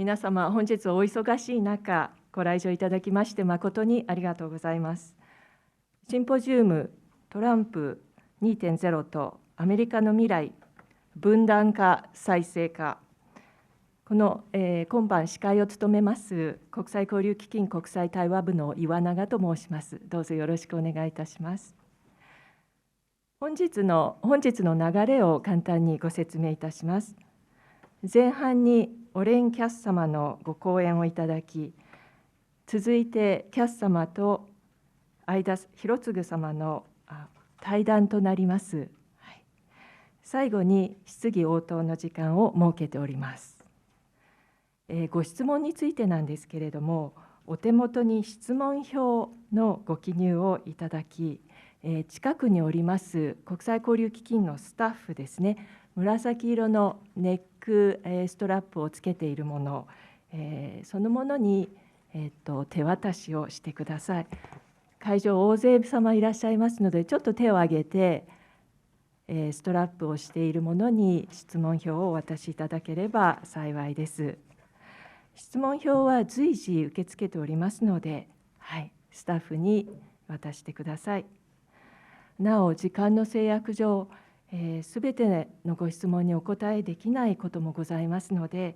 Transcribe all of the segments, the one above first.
皆様、本日お忙しい中、ご来場いただきまして誠にありがとうございます。シンポジウムトランプ2.0とアメリカの未来、分断か再生か、この、今晩司会を務めます国際交流基金国際対話部の岩永と申します。どうぞよろしくお願いいたします。本日の流れを簡単にご説明いたします。前半にオレン・キャス様のご講演をいただき、続いてキャス様と開田弘継様の対談となります。最後に質疑応答の時間を設けております。ご質問についてなんですけれども、お手元に質問票のご記入をいただき、近くにおります国際交流基金のスタッフですね、紫色のネックストラップをつけているもの、そのものに、手渡しをしてください。会場大勢様いらっしゃいますので、ちょっと手を挙げて、ストラップをしているものに質問票をお渡しいただければ幸いです。質問票は随時受け付けておりますので、スタッフに渡してください。なお、時間の制約上、すべてのご質問にお答えできないこともございますので、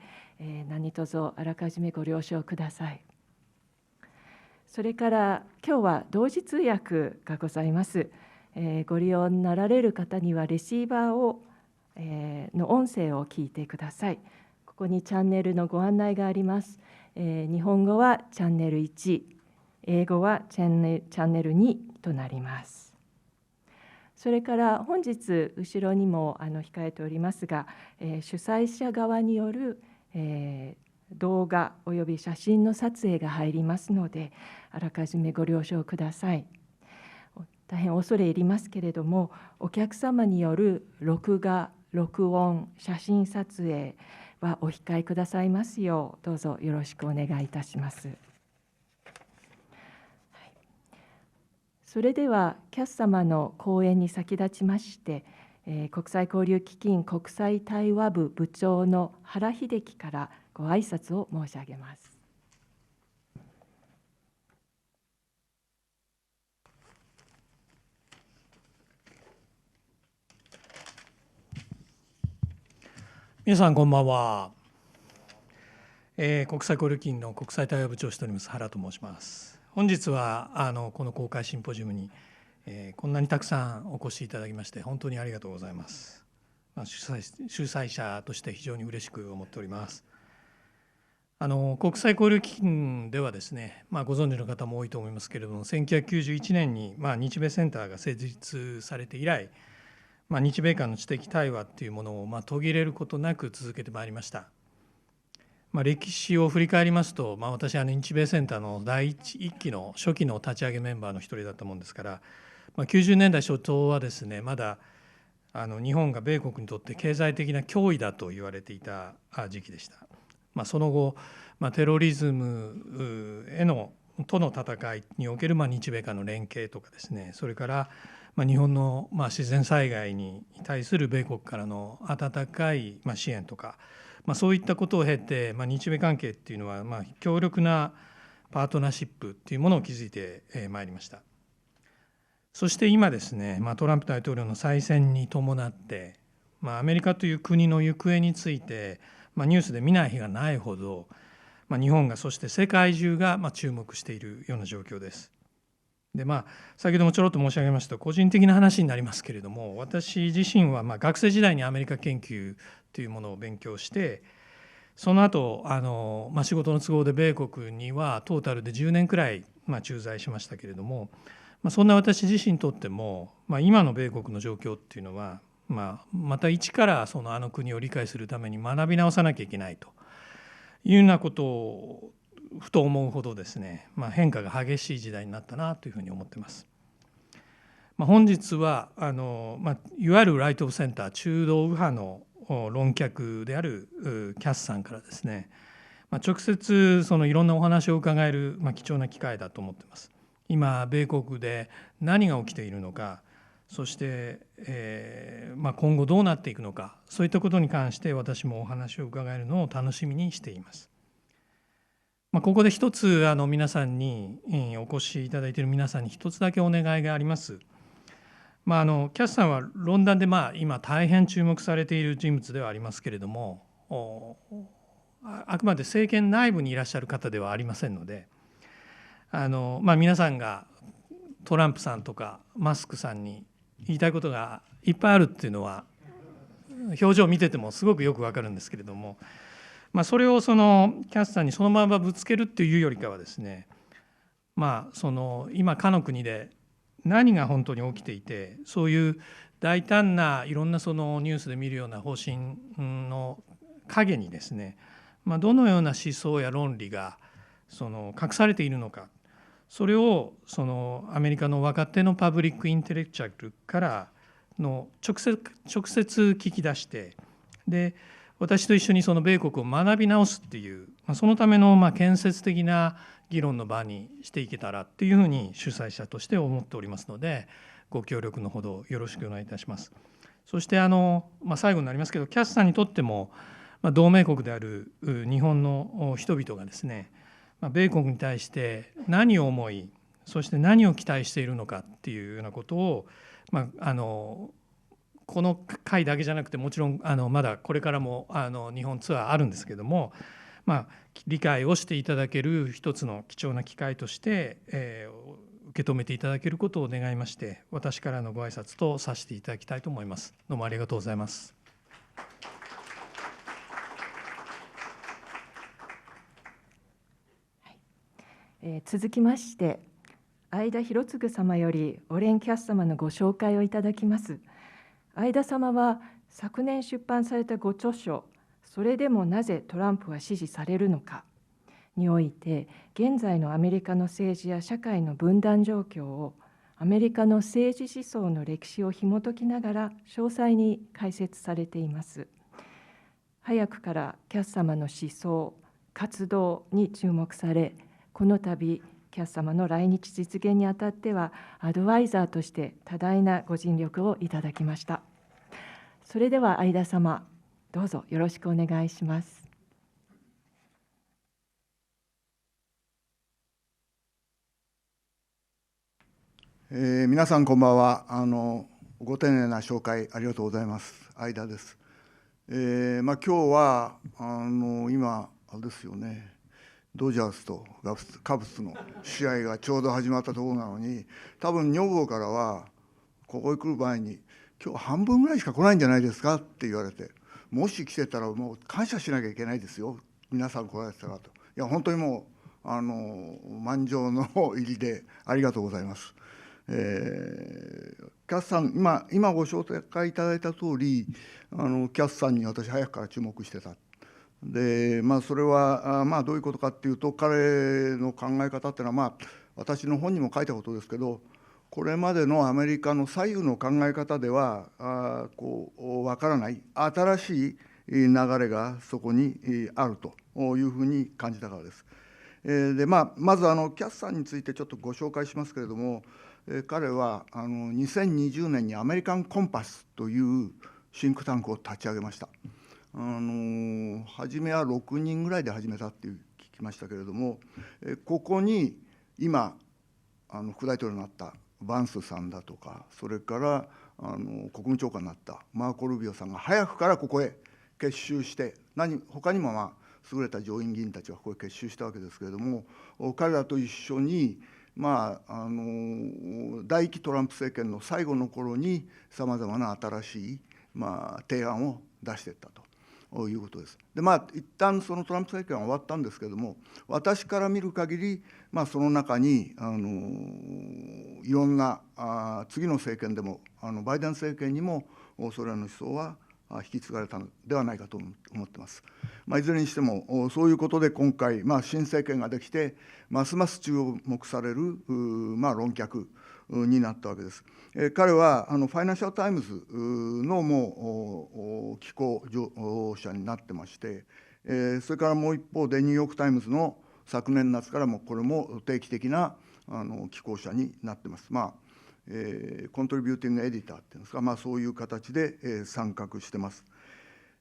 何卒あらかじめご了承ください。それから今日は同時通訳がございます。ご利用になられる方にはレシーバーの音声を聞いてください。ここにチャンネルのご案内があります。日本語はチャンネル1、英語はチャンネル2となります。それから本日後ろにも控えておりますが、主催者側による動画および写真の撮影が入りますので、あらかじめご了承ください。大変恐れ入りますけれども、お客様による録画、録音、写真撮影はお控えくださいますよう、どうぞよろしくお願いいたします。それではキャス様の講演に先立ちまして、国際交流基金国際対話部部長の原秀樹からご挨拶を申し上げます。皆さんこんばんは。国際交流基金の国際対話部長をしております原と申します。本日はこの公開シンポジウムに、こんなにたくさんお越しいただきまして本当にありがとうございます。主催者として非常に嬉しく思っております。国際交流基金ではですね、ご存知の方も多いと思いますけれども、1991年に日米センターが設立されて以来、日米間の知的対話というものを途切れることなく続けてまいりました。歴史を振り返りますと、私は日米センターの第一期の初期の立ち上げメンバーの一人だったもんですから、90年代初頭はですね、まだ日本が米国にとって経済的な脅威だと言われていた時期でした。その後、テロリズムとの戦いにおける日米間の連携とかですね、それから日本の自然災害に対する米国からの温かい支援とか、そういったことを経て、日米関係っていうのは強力なパートナーシップっていうものを築いてまいりました。そして今ですね、トランプ大統領の再選に伴って、アメリカという国の行方について、ニュースで見ない日がないほど、日本がそして世界中が注目しているような状況です。で先ほどもちょろっと申し上げました個人的な話になりますけれども、私自身は学生時代にアメリカ研究というものを勉強して、その後仕事の都合で米国にはトータルで10年くらい駐在しましたけれども、そんな私自身にとっても、今の米国の状況っていうのは、また一からあの国を理解するために学び直さなきゃいけないというようなことをふと思うほどですね、変化が激しい時代になったなというふうに思っています。本日はいわゆるライト・オブ・センター中道右派の論客であるキャスさんからですね、直接いろんなお話を伺える貴重な機会だと思っています。今米国で何が起きているのか、そして今後どうなっていくのか、そういったことに関して私もお話を伺えるのを楽しみにしています。ここで一つ皆さんにお越しいただいている皆さんに一つだけお願いがあります。キャスさんは論壇で今大変注目されている人物ではありますけれども、あくまで政権内部にいらっしゃる方ではありませんので、皆さんがトランプさんとかマスクさんに言いたいことがいっぱいあるっていうのは表情を見ててもすごくよくわかるんですけれども、それをキャスターにそのままぶつけるっていうよりかはですね、今かの国で何が本当に起きていて、そういう大胆ないろんなニュースで見るような方針の陰にですね、どのような思想や論理が隠されているのか、それをアメリカの若手のパブリックインテレクチャルからの直接聞き出して、で私と一緒に米国を学び直すっていう、そのための建設的な議論の場にしていけたらっていうふうに主催者として思っておりますので、ご協力のほどよろしくお願いいたします。そして最後になりますけど、キャスさんにとっても同盟国である日本の人々がですね、米国に対して何を思い、そして何を期待しているのかっていうようなことを、この回だけじゃなくて、もちろんまだこれからも日本ツアーあるんですけども、理解をしていただける一つの貴重な機会として、受け止めていただけることを願いまして、私からのご挨拶とさせていただきたいと思います。どうもありがとうございます。続きまして、会田弘継様よりオレン・キャス様のご紹介をいただきます。会田様は昨年出版されたご著書「それでもなぜトランプは支持されるのか」において、現在のアメリカの政治や社会の分断状況をアメリカの政治思想の歴史を紐解きながら詳細に解説されています。早くからキャス様の思想、活動に注目され、この度キャス様の来日実現にあたってはアドバイザーとして多大なご尽力をいただきました。それでは会田様、どうぞよろしくお願いします。皆さんこんばんは。ご丁寧な紹介ありがとうございます。会田です。今日は今あれですよね、ドジャースとカブスの試合がちょうど始まったところなのに、多分女房からはここへ来る前に今日半分ぐらいしか来ないんじゃないですかって言われて、もし来てたらもう感謝しなきゃいけないですよ、皆さん来られてたらと。いや本当にもう満場の入りでありがとうございます。キャスさん、今ご紹介いただいた通り、キャスさんに私早くから注目してた。でそれはどういうことかっていうと、彼の考え方っていうのは私の本にも書いたことですけど、これまでのアメリカの左右の考え方では分からない新しい流れがそこにあるというふうに感じたからです。でまずキャスさんについてちょっとご紹介しますけれども、彼は2020年にアメリカンコンパスというシンクタンクを立ち上げました。初めは6人ぐらいで始めたって聞きましたけれども、ここに今副大統領になったバンスさんだとか、それから国務長官になったマーコ・ルビオさんが早くからここへ結集して、他にも優れた上院議員たちがここへ結集したわけですけれども、彼らと一緒に第一期トランプ政権の最後の頃にさまざまな新しい提案を出していったということです。で一旦そのトランプ政権は終わったんですけれども、私から見る限り、その中にいろんな次の政権でもバイデン政権にもそれらの思想は引き継がれたのではないかと思っています。いずれにしてもそういうことで今回、新政権ができてますます注目される論客になったわけです。彼はファイナンシャル・タイムズのもう寄稿者になってまして、それからもう一方でニューヨーク・タイムズの昨年夏からもこれも定期的な寄稿者になってます。コントリビューティングエディターっていうんですか、そういう形で参画してます。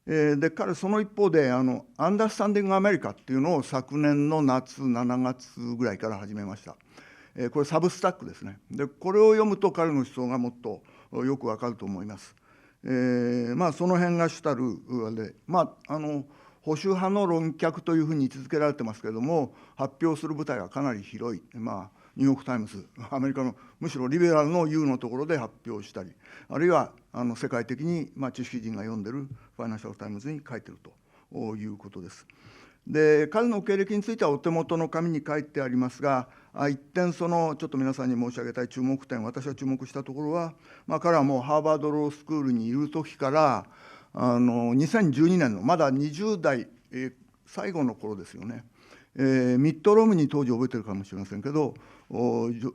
で彼その一方でアンダースタンディングアメリカっていうのを昨年の夏7月ぐらいから始めました。これサブスタックですね。でこれを読むと彼の思想がもっとよくわかると思います。その辺が主たるで、保守派の論客というふうに位置づけられてますけれども、発表する舞台はかなり広い、ニューヨーク・タイムズ、アメリカのむしろリベラルの U のところで発表したり、あるいは世界的に知識人が読んでるファイナンシャル・タイムズに書いてるということです。で彼の経歴についてはお手元の紙に書いてありますが、一点ちょっと皆さんに申し上げたい注目点、私が注目したところは、彼はもうハーバードロースクールにいる時から2012年のまだ20代、最後の頃ですよね、ミット・ロムニー当時覚えてるかもしれませんけど、元、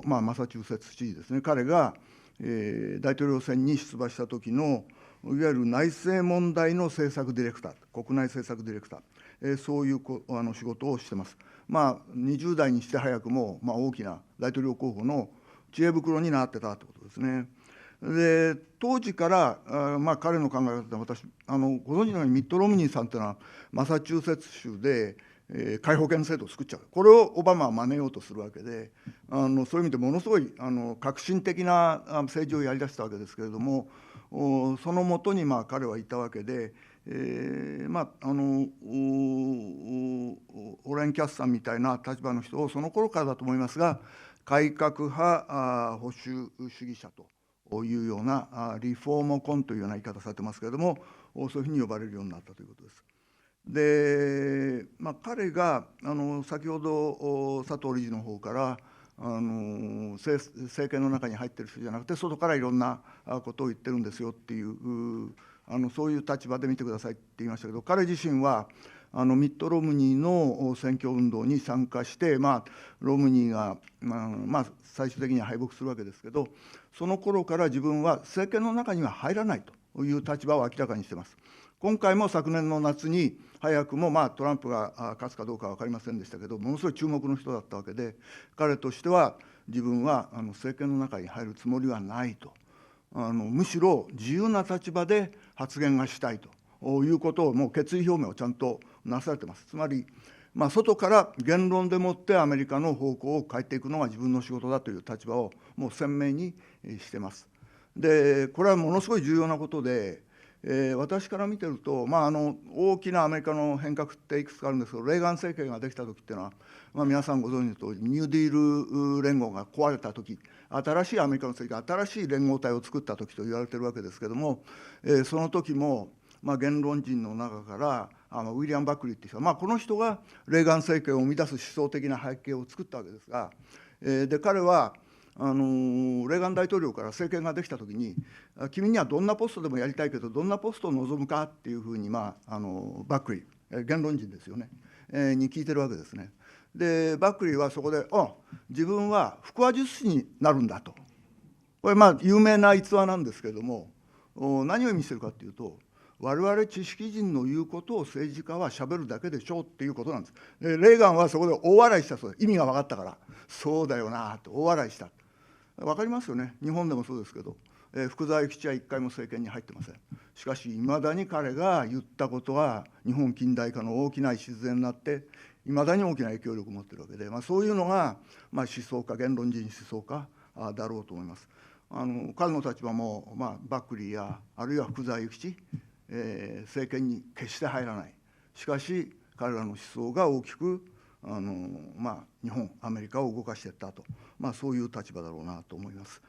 マサチューセッツ知事ですね、彼が、大統領選に出馬した時のいわゆる内政問題の政策ディレクター、国内政策ディレクター、そういう仕事をしてます。20代にして早くも、大きな大統領候補の知恵袋になってたということですね。で当時から、彼の考え方で私ご存知のようにミット・ロムニーさんというのはマサチューセッツ州で、皆保険制度を作っちゃう、これをオバマは真似ようとするわけで、そういう意味でものすごい革新的な政治をやりだしたわけですけれども、そのもとに彼はいたわけで、オレン・キャスさんみたいな立場の人をその頃からだと思いますが、改革派保守主義者というようなリフォーモコンというような言い方されてますけれども、そういうふうに呼ばれるようになったということです。で、彼が先ほど佐藤理事の方から政権の中に入ってる人じゃなくて外からいろんなことを言ってるんですよっていうそういう立場で見てくださいって言いましたけど、彼自身はミット・ロムニーの選挙運動に参加して、ロムニーが、最終的には敗北するわけですけど、その頃から自分は政権の中には入らないという立場を明らかにしています。今回も昨年の夏に早くもトランプが勝つかどうかは分かりませんでしたけど、ものすごい注目の人だったわけで、彼としては自分は政権の中に入るつもりはないと、むしろ自由な立場で発言がしたいということをもう決意表明をちゃんとなされています。つまり、外から言論でもってアメリカの方向を変えていくのが自分の仕事だという立場をもう鮮明にしています。でこれはものすごい重要なことで、私から見てると、大きなアメリカの変革っていくつかあるんですけど、レーガン政権ができた時っていうのは、皆さんご存知の通りニューディール連合が壊れた時、新しいアメリカの政権、新しい連合体を作った時と言われてるわけですけども、その時も、言論人の中からウィリアム・バックリーっていう人は、この人がレーガン政権を生み出す思想的な背景を作ったわけですが、で彼はレーガン大統領から政権ができたときに、君にはどんなポストでもやりたいけど、どんなポストを望むかっていうふうに、バックリー、言論人ですよね、に聞いてるわけですね。で、バックリーはそこで、自分は腹話術師になるんだと。これ、有名な逸話なんですけれども、何を意味してるかっていうと、我々知識人の言うことを政治家はしゃべるだけでしょうっていうことなんです。でレーガンはそこで大笑いしたそうです。意味が分かったから、そうだよなと大笑いした。分かりますよね、日本でもそうですけど、福沢諭吉は一回も政権に入ってません。しかしいまだに彼が言ったことは日本近代化の大きな礎になっていまだに大きな影響力を持っているわけで、そういうのが、思想家、言論人思想家だろうと思います。彼の立場も、バックリーやあるいは福沢諭吉、政権に決して入らない。しかし彼らの思想が大きく日本、アメリカを動かしていったと、そういう立場だろうなと思います。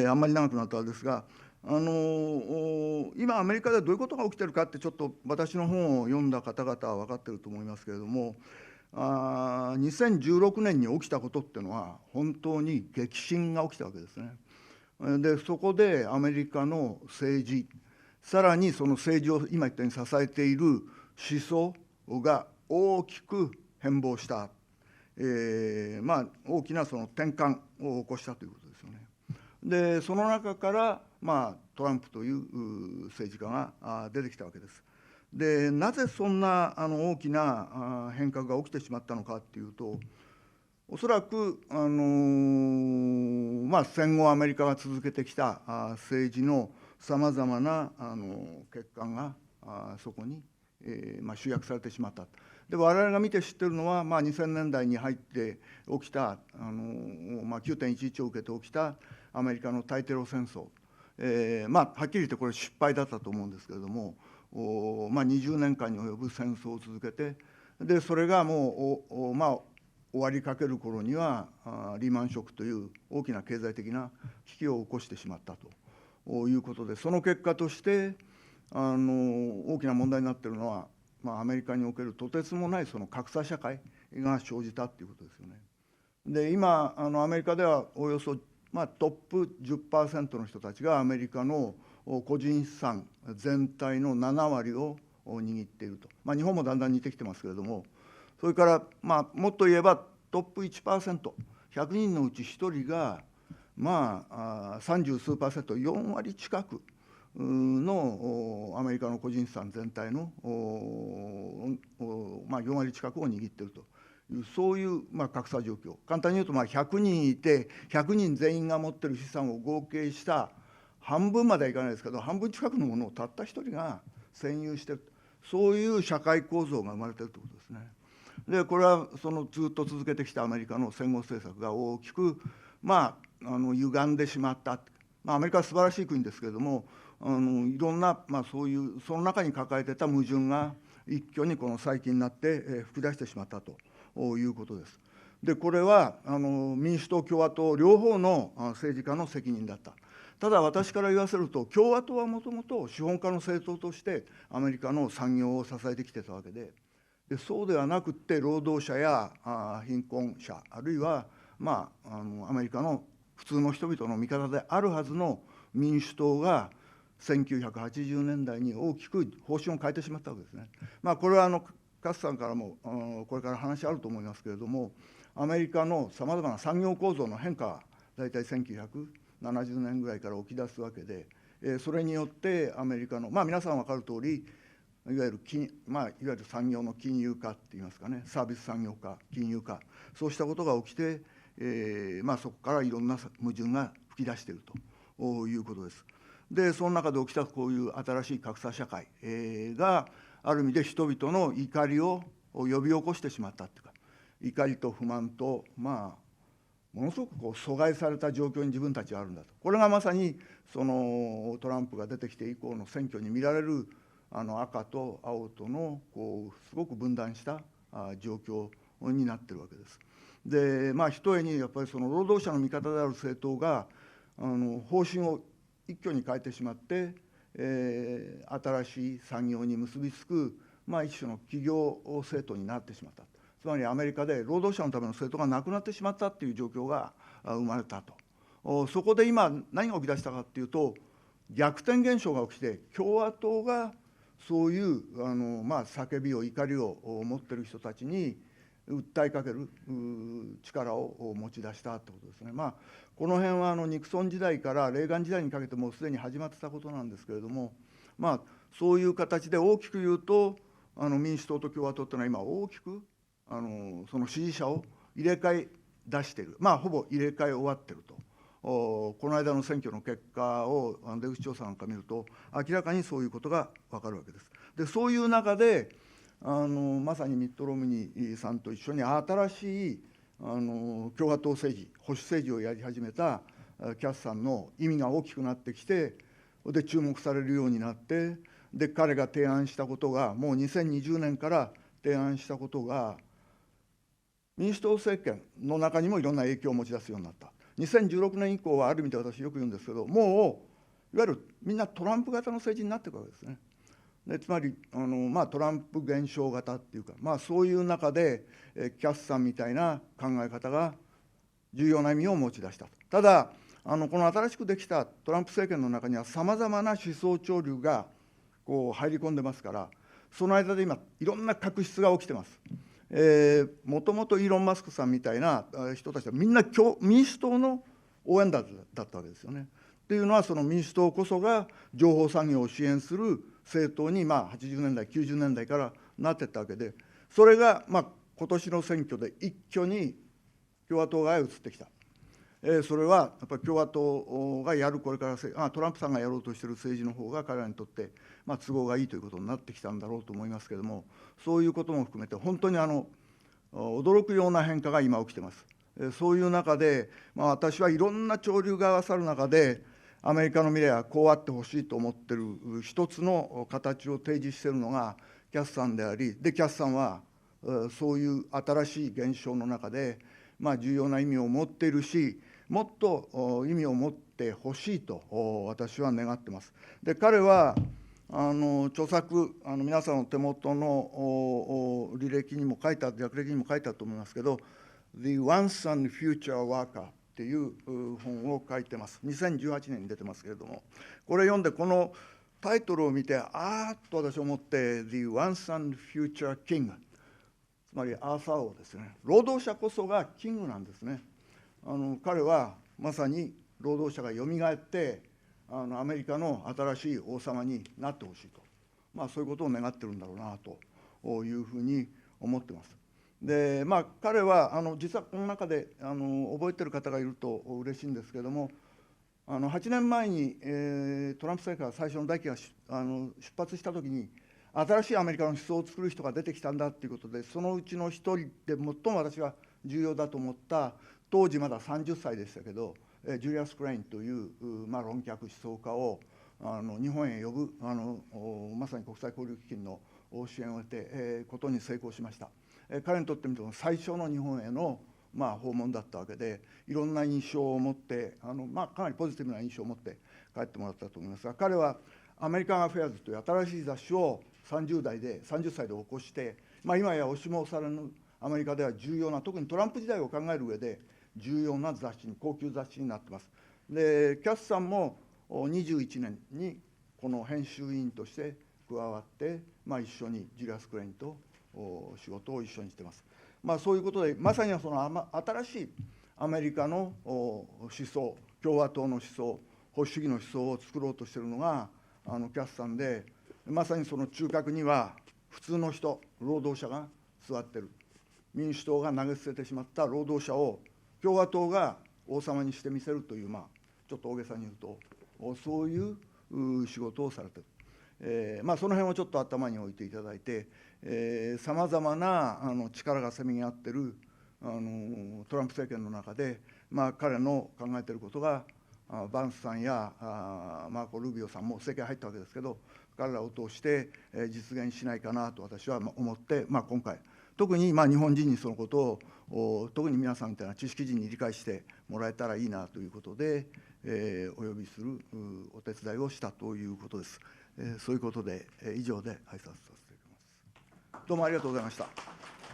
あんまり長くなったんですが、今アメリカでどういうことが起きているかってちょっと私の本を読んだ方々は分かっていると思いますけれども、2016年に起きたことっていうのは本当に激震が起きたわけですね。でそこでアメリカの政治、さらにその政治を今言ったように支えている思想が大きく変貌した、大きなその転換を起こしたということですよね。でその中から、トランプという政治家が出てきたわけです。でなぜそんな大きな変革が起きてしまったのかっていうと、おそらく戦後アメリカが続けてきた政治のさまざまな欠陥がそこに、集約されてしまった。で我々が見て知っているのは、2000年代に入って起きた9.11 を受けて起きたアメリカの対テロ戦争、はっきり言ってこれ失敗だったと思うんですけれども、20年間に及ぶ戦争を続けて、でそれがもう終わりかける頃にはリーマンショックという大きな経済的な危機を起こしてしまったということで、その結果として大きな問題になっているのは、アメリカにおけるとてつもないその格差社会が生じたということですよね。で今アメリカではおよそトップ 10% の人たちがアメリカの個人資産全体の7割を握っていると、日本もだんだん似てきてますけれども、それからもっと言えばトップ 1%、100人のうち1人が30数%、4割近くのアメリカの個人資産全体の4割近くを握っているという、そういう格差状況。簡単に言うと100人いて100人全員が持っている資産を合計した半分まではいかないですけど、半分近くのものをたった一人が占有している、そういう社会構造が生まれているということですね。でこれはずっと続けてきたアメリカの戦後政策が大きく歪んでしまった。アメリカは素晴らしい国ですけれども、いろんな、そういうその中に抱えていた矛盾が一挙にこの最近になって噴き出してしまったということです。でこれは民主党共和党両方の政治家の責任だった。ただ私から言わせると、共和党はもともと資本家の政党としてアメリカの産業を支えてきてたわけで、そうではなくって労働者や貧困者、あるいはアメリカの普通の人々の味方であるはずの民主党が1980年代に大きく方針を変えてしまったわけですね。これはカスさんからもこれから話あると思いますけれども、アメリカのさまざまな産業構造の変化は大体1970年ぐらいから起き出すわけで、それによってアメリカの皆さん分かる通り、いわゆる産業の金融化っていいますかね、サービス産業化、金融化、そうしたことが起きて、そこからいろんな矛盾が噴き出しているということです。でその中で起きたこういう新しい格差社会がある意味で人々の怒りを呼び起こしてしまったというか、怒りと不満とものすごく阻害された状況に自分たちはあるんだと。これがまさにトランプが出てきて以降の選挙に見られる赤と青とのすごく分断した状況になっているわけです。でひとえにやっぱり労働者の味方である政党が方針を一挙に変えてしまって、新しい産業に結びつく、一種の企業政党になってしまった。つまりアメリカで労働者のための政党がなくなってしまったという状況が生まれたと。そこで今何が起き出したかというと、逆転現象が起きて、共和党がそういう叫びを怒りを持っている人たちに訴えかける力を持ち出したということですね。この辺はニクソン時代からレーガン時代にかけてもうすでに始まってたことなんですけれども、そういう形で大きく言うと民主党と共和党というのは今大きくその支持者を入れ替え出している、ほぼ入れ替え終わっていると。この間の選挙の結果を出口調査なんか見ると明らかにそういうことが分かるわけです。でそういう中でまさにミット・ロムニーさんと一緒に新しい共和党政治、保守政治をやり始めたキャスさんの意味が大きくなってきて、で注目されるようになって、で彼が提案したことが、もう2020年から提案したことが民主党政権の中にもいろんな影響を持ち出すようになった。2016年以降はある意味で私よく言うんですけど、もういわゆるみんなトランプ型の政治になっていくわけですね。でつまりトランプ現象型っていうか、そういう中でキャスさんみたいな考え方が重要な意味を持ち出した。ただこの新しくできたトランプ政権の中にはさまざまな思想潮流が入り込んでますから、その間で今いろんな確執が起きてます。もともとイーロン・マスクさんみたいな人たちはみんな民主党の応援団だったわけですよね。っていうのは、その民主党こそが情報産業を支援する政党に80年代90年代からなっていったわけで、それが今年の選挙で一挙に共和党側へ移ってきた。それはやっぱり共和党がやる、これからトランプさんがやろうとしている政治の方が彼らにとって、都合がいいということになってきたんだろうと思いますけれども、そういうことも含めて、本当に驚くような変化が今起きています。そういう中で、私はいろんな潮流が合わさる中で、アメリカの未来はこうあってほしいと思っている一つの形を提示しているのがキャスさんであり、キャスさんはそういう新しい現象の中で、重要な意味を持っているし、もっと意味を持ってほしいと私は願っています。で、彼は著作、皆さんの手元の履歴にも書いた、略歴にも書いたと思いますけど、The Once and Future Workerっていう本を書いてます。2018年に出てますけれども、これ読んで、このタイトルを見て、と私は思って、The Once and Future King、つまりアーサー王ですね。労働者こそがキングなんですね。彼はまさに労働者がよみがえって、アメリカの新しい王様になってほしいと、そういうことを願ってるんだろうなというふうに思ってます。で、彼は実はこの中で覚えてる方がいると嬉しいんですけれども、8年前に、トランプ政権が最初の代期が出発したときに、新しいアメリカの思想を作る人が出てきたんだということで、そのうちの一人で最も私が重要だと思った、当時まだ30歳でしたけど、ジュリアス・クレインという論客思想家を日本へ呼ぶまさに国際交流基金の支援を得てことに成功しました。彼にとってみても最初の日本への訪問だったわけで、いろんな印象を持ってかなりポジティブな印象を持って帰ってもらったと思いますが、彼はアメリカン・アフェアーズという新しい雑誌を30歳で起こして、今や押しも押されぬアメリカでは重要な、特にトランプ時代を考える上で重要な雑誌に、高級雑誌になってます。で、キャスさんも21年にこの編集委員として加わって、一緒にジュリアス・クレインと仕事を一緒にしてます。そういうことで、まさにその新しいアメリカの思想、共和党の思想、保守主義の思想を作ろうとしているのがキャスさんで、まさにその中核には普通の人、労働者が座ってる。民主党が投げ捨ててしまった労働者を共和党が王様にしてみせるという、ちょっと大げさに言うと、そういう仕事をされている。その辺をちょっと頭に置いていただいて、さまざまな力がせめぎ合っているトランプ政権の中で、彼の考えていることが、バンスさんやルビオさんも政権入ったわけですけど、彼らを通して実現しないかなと私は思って、今回、特に日本人にそのことを、特に皆さんみたいな知識人に理解してもらえたらいいなということで、お呼びするお手伝いをしたということです。そういうことで、以上で挨拶させていただきます。どうもありがとうございました。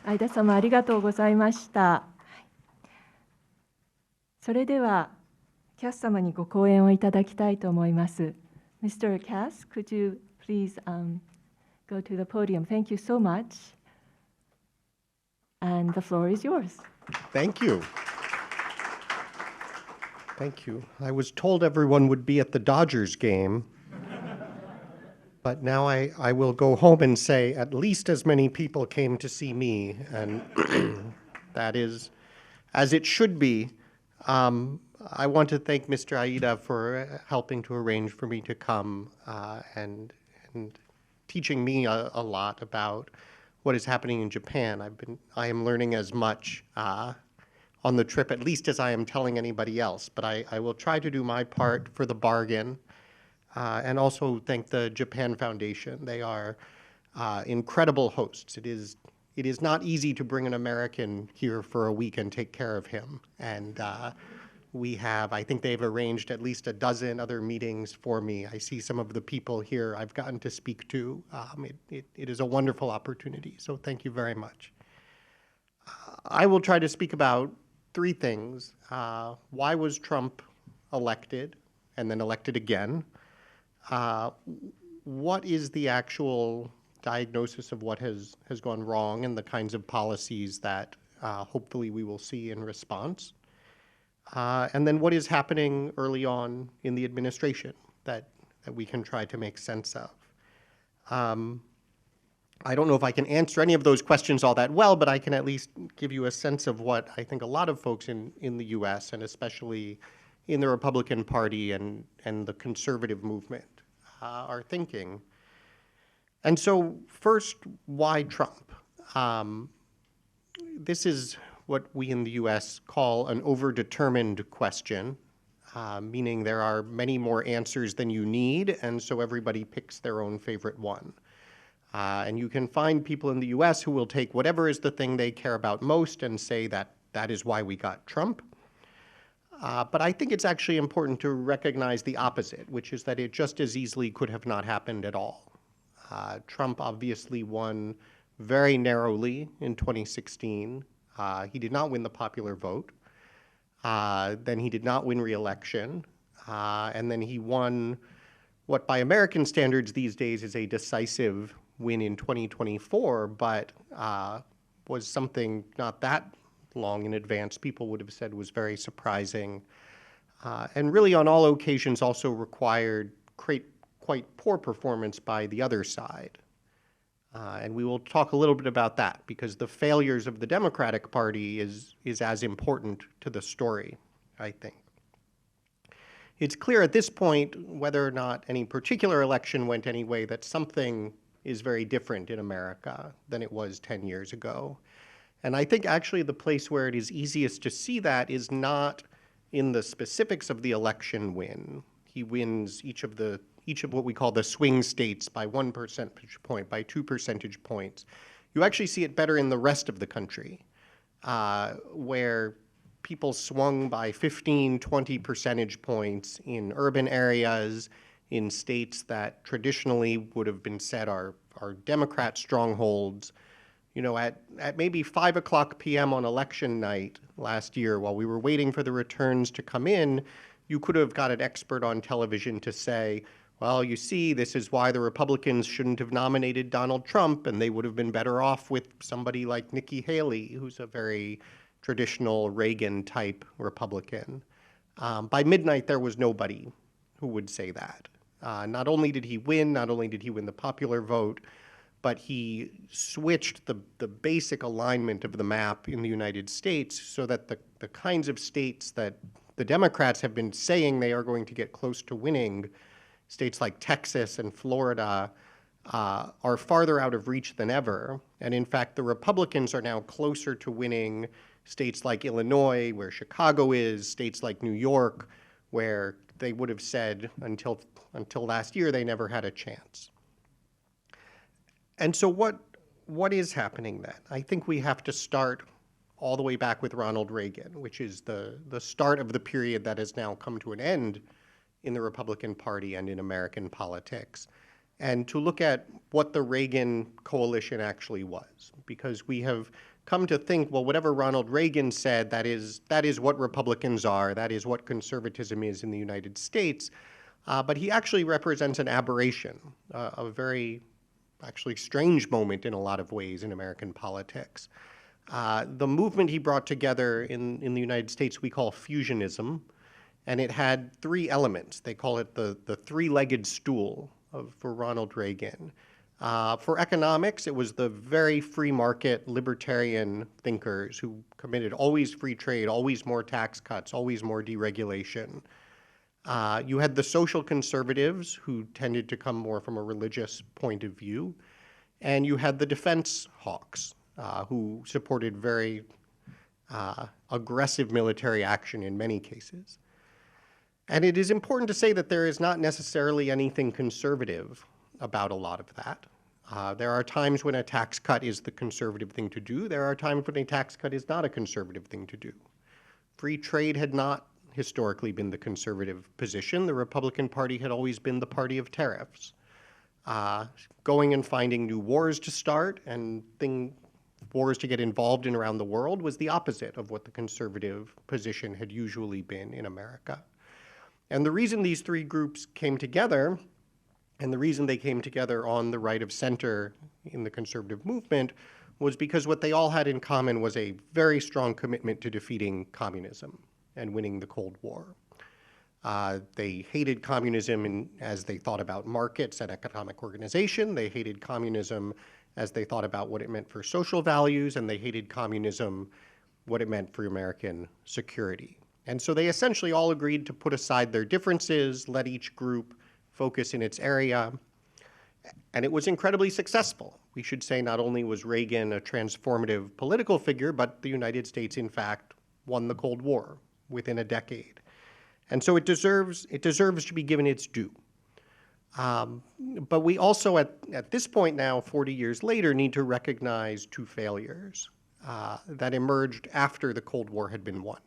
相田様、ありがとうございました。それでは、キャス様にご講演をいただきたいと思います。Mr. Cass, could you please go to the podium? Thank you so much. And the floor is yours. Thank you. Thank you. I was told everyone would be at the Dodgers game, but now I will go home and say at least as many people came to see me, and that is as it should be. I want to thank Mr. Aida for helping to arrange for me to come and teaching me a lot about what is happening in Japan. I am learning as much on the trip, at least as I am telling anybody else, but I will try to do my part for the bargain, and also thank the Japan Foundation. They are incredible hosts. It is not easy to bring an American here for a week and take care of him, and I think they've arranged at least a dozen other meetings for me. I see some of the people here I've gotten to speak to. It is a wonderful opportunity, so thank you very much. I will try to speak about three things. Why was Trump elected and then elected again? What is the actual diagnosis of what has gone wrong and the kinds of policies that hopefully we will see in response? And then what is happening early on in the administration that we can try to make sense of. I don't know if I can answer any of those questions all that well, but I can at least give you a sense of what I think a lot of folks in the US, and especially in the Republican Party and the conservative movement, are thinking. And so first, why Trump? This is what we in the US call an overdetermined question, meaning there are many more answers than you need, and so everybody picks their own favorite one. And you can find people in the US who will take whatever is the thing they care about most and say that that is why we got Trump. But I think it's actually important to recognize the opposite, which is that it just as easily could have not happened at all. Trump obviously won very narrowly in 2016. He did not win the popular vote. Then he did not win re-election. And then he won what by American standards these days is a decisive win in 2024, but was something not that long in advance people would have said was very surprising, and really on all occasions also required quite poor performance by the other side. And we will talk a little bit about that, because the failures of the Democratic Party is as important to the story, I think. It's clear at this point, whether or not any particular election went any way, that something is very different in America than it was 10 years ago. And I think actually the place where it is easiest to see that is not in the specifics of the election win. He wins each of what we call the swing states by 1 percentage point, by 2 percentage points. You actually see it better in the rest of the country, where people swung by 15, 20 percentage points in urban areas, in states that traditionally would have been said are Democrat strongholds. You know, at maybe 5 o'clock p.m. on election night last year, while we were waiting for the returns to come in, you could have got an expert on television to say, well, you see, this is why the Republicans shouldn't have nominated Donald Trump, and they would have been better off with somebody like Nikki Haley, who's a very traditional Reagan-type Republican. By midnight, there was nobody who would say that. Not only did he win the popular vote, but he switched the basic alignment of the map in the United States so that the kinds of states that the Democrats have been saying they are going to get close to winning, states like Texas and Florida, are farther out of reach than ever. And in fact, the Republicans are now closer to winning states like Illinois, where Chicago is, states like New York, where they would have said until last year they never had a chance. And so what is happening then? I think we have to start all the way back with Ronald Reagan, which is the start of the period that has now come to an end in the Republican Party and in American politics, and to look at what the Reagan coalition actually was. Because we have come to think, well, whatever Ronald Reagan said, that is what Republicans are, that is what conservatism is in the United States, but he actually represents an aberration, a very actually strange moment in a lot of ways in American politics. The movement he brought together in the United States we call fusionism, and it had 3 elements. They call it the three-legged stool for Ronald Reagan. For economics, it was the very free market libertarian thinkers who committed always free trade, always more tax cuts, always more deregulation. You had the social conservatives who tended to come more from a religious point of view. And you had the defense hawks who supported very aggressive military action in many cases. And it is important to say that there is not necessarily anything conservative about a lot of that. There are times when a tax cut is the conservative thing to do. There are times when a tax cut is not a conservative thing to do. Free trade had not historically been the conservative position. The Republican Party had always been the party of tariffs. Going and finding new wars to start and wars to get involved in around the world was the opposite of what the conservative position had usually been in America. And the reason these 3 groups came together, and the reason they came together on the right of center in the conservative movement, was because what they all had in common was a very strong commitment to defeating communism and winning the Cold War. They hated communism as they thought about markets and economic organization. They hated communism as they thought about what it meant for social values, and they hated communism, what it meant for American security. And so they essentially all agreed to put aside their differences, let each group focus in its area, and it was incredibly successful. We should say not only was Reagan a transformative political figure, but the United States, in fact, won the Cold War within a decade. And so it deserves to be given its due. But we also, at this point now, 40 years later, need to recognize two failures that emerged after the Cold War had been won.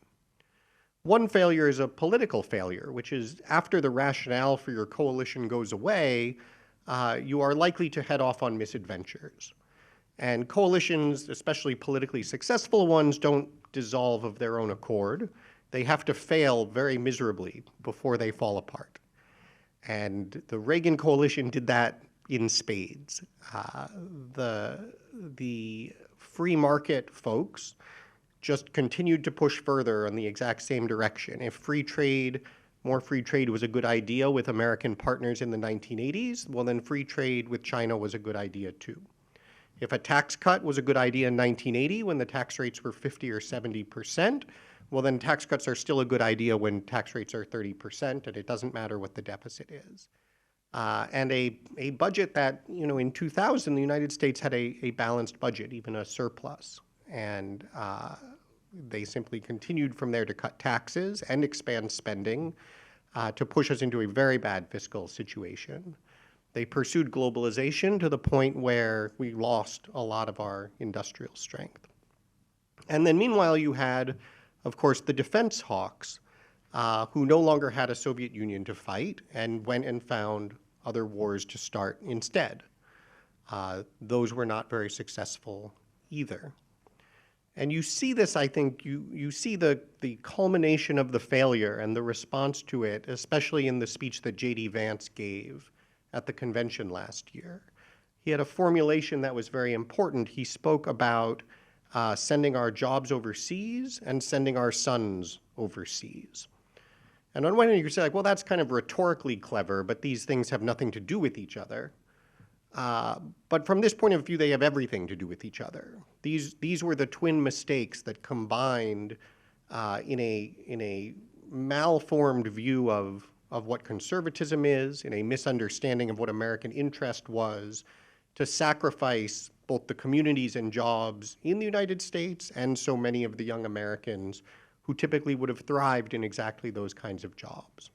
One failure is a political failure, which is after the rationale for your coalition goes away, you are likely to head off on misadventures. And coalitions, especially politically successful ones, don't dissolve of their own accord. They have to fail very miserably before they fall apart. And the Reagan coalition did that in spades. The free market folks just continued to push further in the exact same direction. If more free trade was a good idea with American partners in the 1980s, well, then free trade with China was a good idea too. If a tax cut was a good idea in 1980 when the tax rates were 50 or 70%, well, then tax cuts are still a good idea when tax rates are 30%, and it doesn't matter what the deficit is. And a budget that, in 2000, the United States had a balanced budget, even a surplus. And they simply continued from there to cut taxes and expand spending to push us into a very bad fiscal situation. They pursued globalization to the point where we lost a lot of our industrial strength. And then meanwhile, you had, of course, the defense hawks who no longer had a Soviet Union to fight and went and found other wars to start instead. Those were not very successful either. And you see this, I think, you see the culmination of the failure and the response to it, especially in the speech that J.D. Vance gave at the convention last year. He had a formulation that was very important. He spoke about sending our jobs overseas and sending our sons overseas. And on one hand, you could say, well, that's kind of rhetorically clever, but these things have nothing to do with each other. But from this point of view, they have everything to do with each other. These were the twin mistakes that combined in a malformed view of what conservatism is, in a misunderstanding of what American interest was, to sacrifice both the communities and jobs in the United States and so many of the young Americans who typically would have thrived in exactly those kinds of jobs.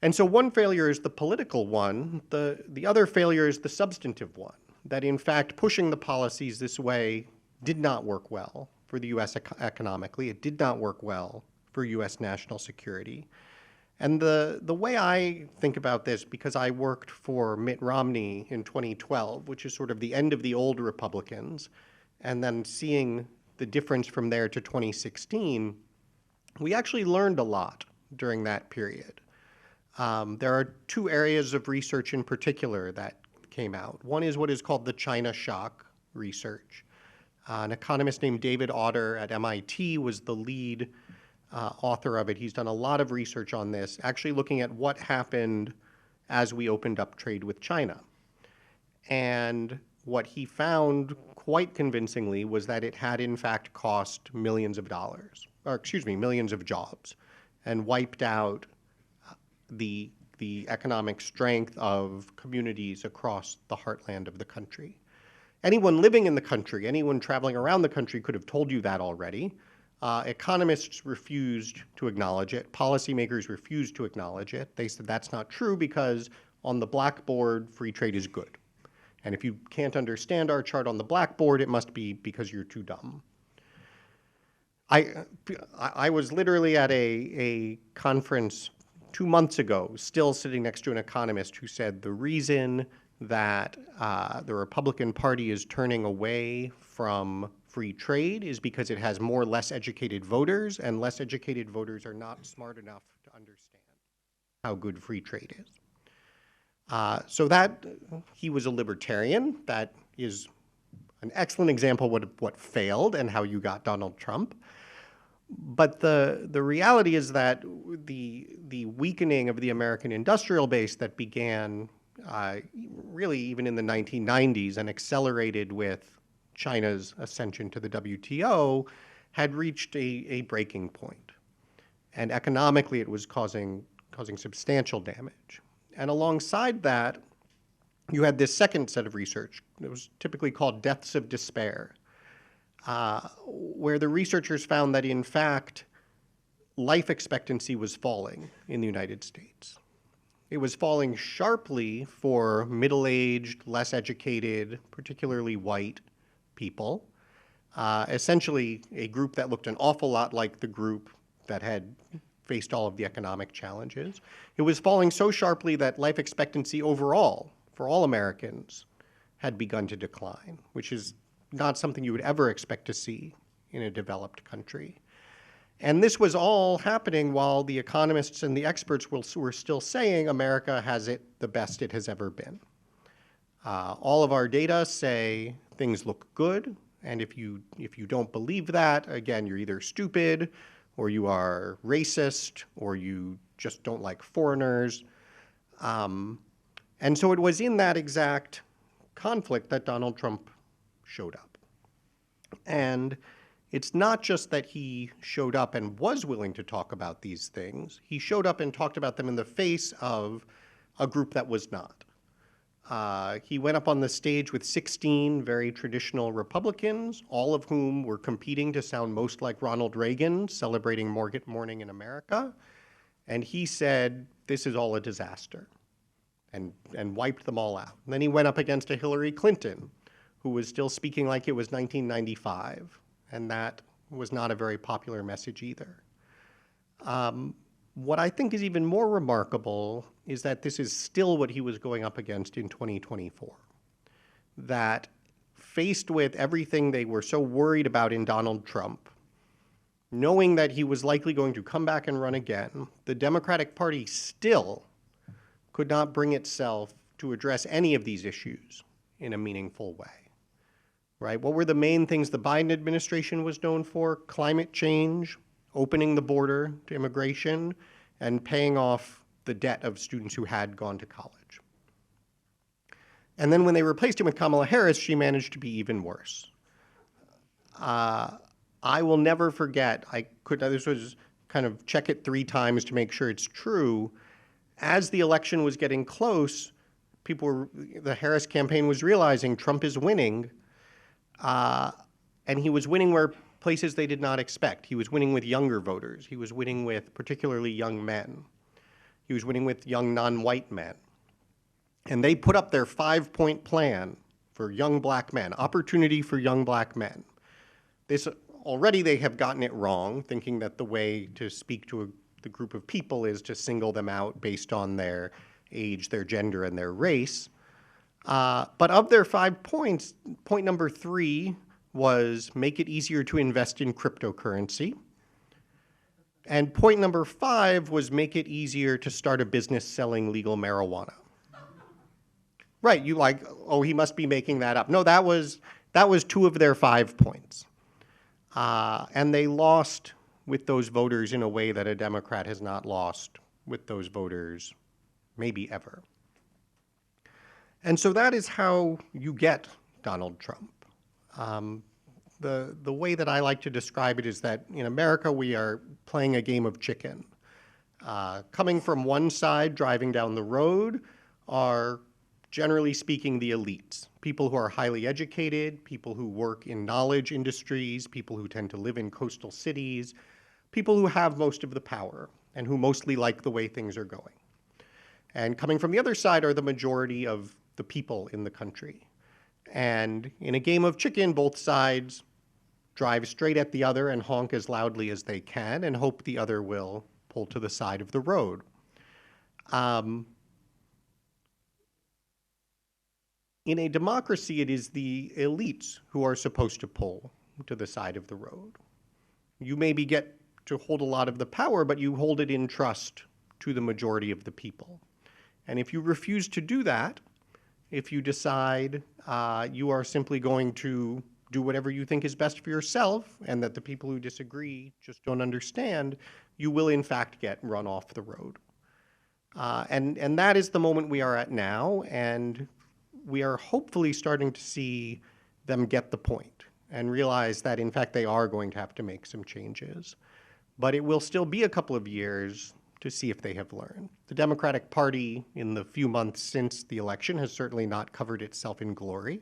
And so one failure is the political one. The other failure is the substantive one, that in fact pushing the policies this way did not work well for the U.S. economically. It did not work well for U.S. national security. And the way I think about this, because I worked for Mitt Romney in 2012, which is sort of the end of the old Republicans, and then seeing the difference from there to 2016, we actually learned a lot during that period. There are two areas of research in particular that came out. One is what is called the China shock research. An economist named David Autor at MIT was the lead author of it. He's done a lot of research on this, actually looking at what happened as we opened up trade with China. And what he found quite convincingly was that it had in fact cost millions of jobs, and wiped out the economic strength of communities across the heartland of the country. Anyone living in the country, anyone traveling around the country could have told you that already. Economists refused to acknowledge it. Policymakers refused to acknowledge it. They said that's not true because on the blackboard, free trade is good. And if you can't understand our chart on the blackboard, it must be because you're too dumb. I was literally at a conference 2 months ago, still sitting next to an economist who said the reason that the Republican Party is turning away from free trade is because it has more less educated voters, and less educated voters are not smart enough to understand how good free trade is. So that he was a libertarian. That is an excellent example of what failed and how you got Donald Trump. But the reality is that the weakening of the American industrial base that began really even in the 1990s and accelerated with China's ascension to the WTO, had reached a breaking point. And economically, it was causing substantial damage. And alongside that, you had this second set of research. It was typically called deaths of despair, where the researchers found that, in fact, life expectancy was falling in the United States. It was falling sharply for middle-aged, less educated, particularly white people, essentially a group that looked an awful lot like the group that had faced all of the economic challenges. It was falling so sharply that life expectancy overall, for all Americans, had begun to decline, which is not something you would ever expect to see in a developed country. And this was all happening while the economists and the experts were still saying America has it the best it has ever been. All of our data say things look good, and if you don't believe that, again, you're either stupid, or you are racist, or you just don't like foreigners. And so it was in that exact conflict that Donald Trump showed up. And it's not just that he showed up and was willing to talk about these things. He showed up and talked about them in the face of a group that was not. He went up on the stage with 16 very traditional Republicans, all of whom were competing to sound most like Ronald Reagan, celebrating Morning in America. And he said, this is all a disaster, and wiped them all out. And then he went up against a Hillary Clinton, who was still speaking like it was 1995. And that was not a very popular message either. What I think is even more remarkable is that this is still what he was going up against in 2024. That faced with everything they were so worried about in Donald Trump, knowing that he was likely going to come back and run again, the Democratic Party still could not bring itself to address any of these issues in a meaningful way. Right? What were the main things the Biden administration was known for? Climate change, opening the border to immigration, and paying off the debt of students who had gone to college. And then when they replaced him with Kamala Harris, she managed to be even worse. I will never forget, this was kind of check it 3 times to make sure it's true. As the election was getting close, the Harris campaign was realizing Trump is winning, and he was winning where places they did not expect. He was winning with younger voters. He was winning with particularly young men. He was winning with young non-white men. And they put up their 5-point plan for young black men, opportunity for young black men. Already they have gotten it wrong, thinking that the way to speak to the group of people is to single them out based on their age, their gender, and their race. But of their 5 points, point number 3 was make it easier to invest in cryptocurrency. And point number 5 was make it easier to start a business selling legal marijuana. Right, you like, oh, he must be making that up. No, that was 2 of their 5 points. And they lost with those voters in a way that a Democrat has not lost with those voters maybe ever. And so that is how you get Donald Trump. The way that I like to describe it is that in America we are playing a game of chicken. Coming from one side, driving down the road, are generally speaking the elites, people who are highly educated, people who work in knowledge industries, people who tend to live in coastal cities, people who have most of the power and who mostly like the way things are going. And coming from the other side are the majority of the people in the country. And in a game of chicken, both sides drive straight at the other and honk as loudly as they can and hope the other will pull to the side of the road. In a democracy, it is the elites who are supposed to pull to the side of the road. You maybe get to hold a lot of the power, but you hold it in trust to the majority of the people. And if you refuse to do that, if you decide you are simply going to do whatever you think is best for yourself and that the people who disagree just don't understand, you will in fact get run off the road. And that is the moment we are at now, and we are hopefully starting to see them get the point and realize that, in fact, they are going to have to make some changes. But it will still be a couple of years to see if they have learned. The Democratic Party, in the few months since the election, has certainly not covered itself in glory.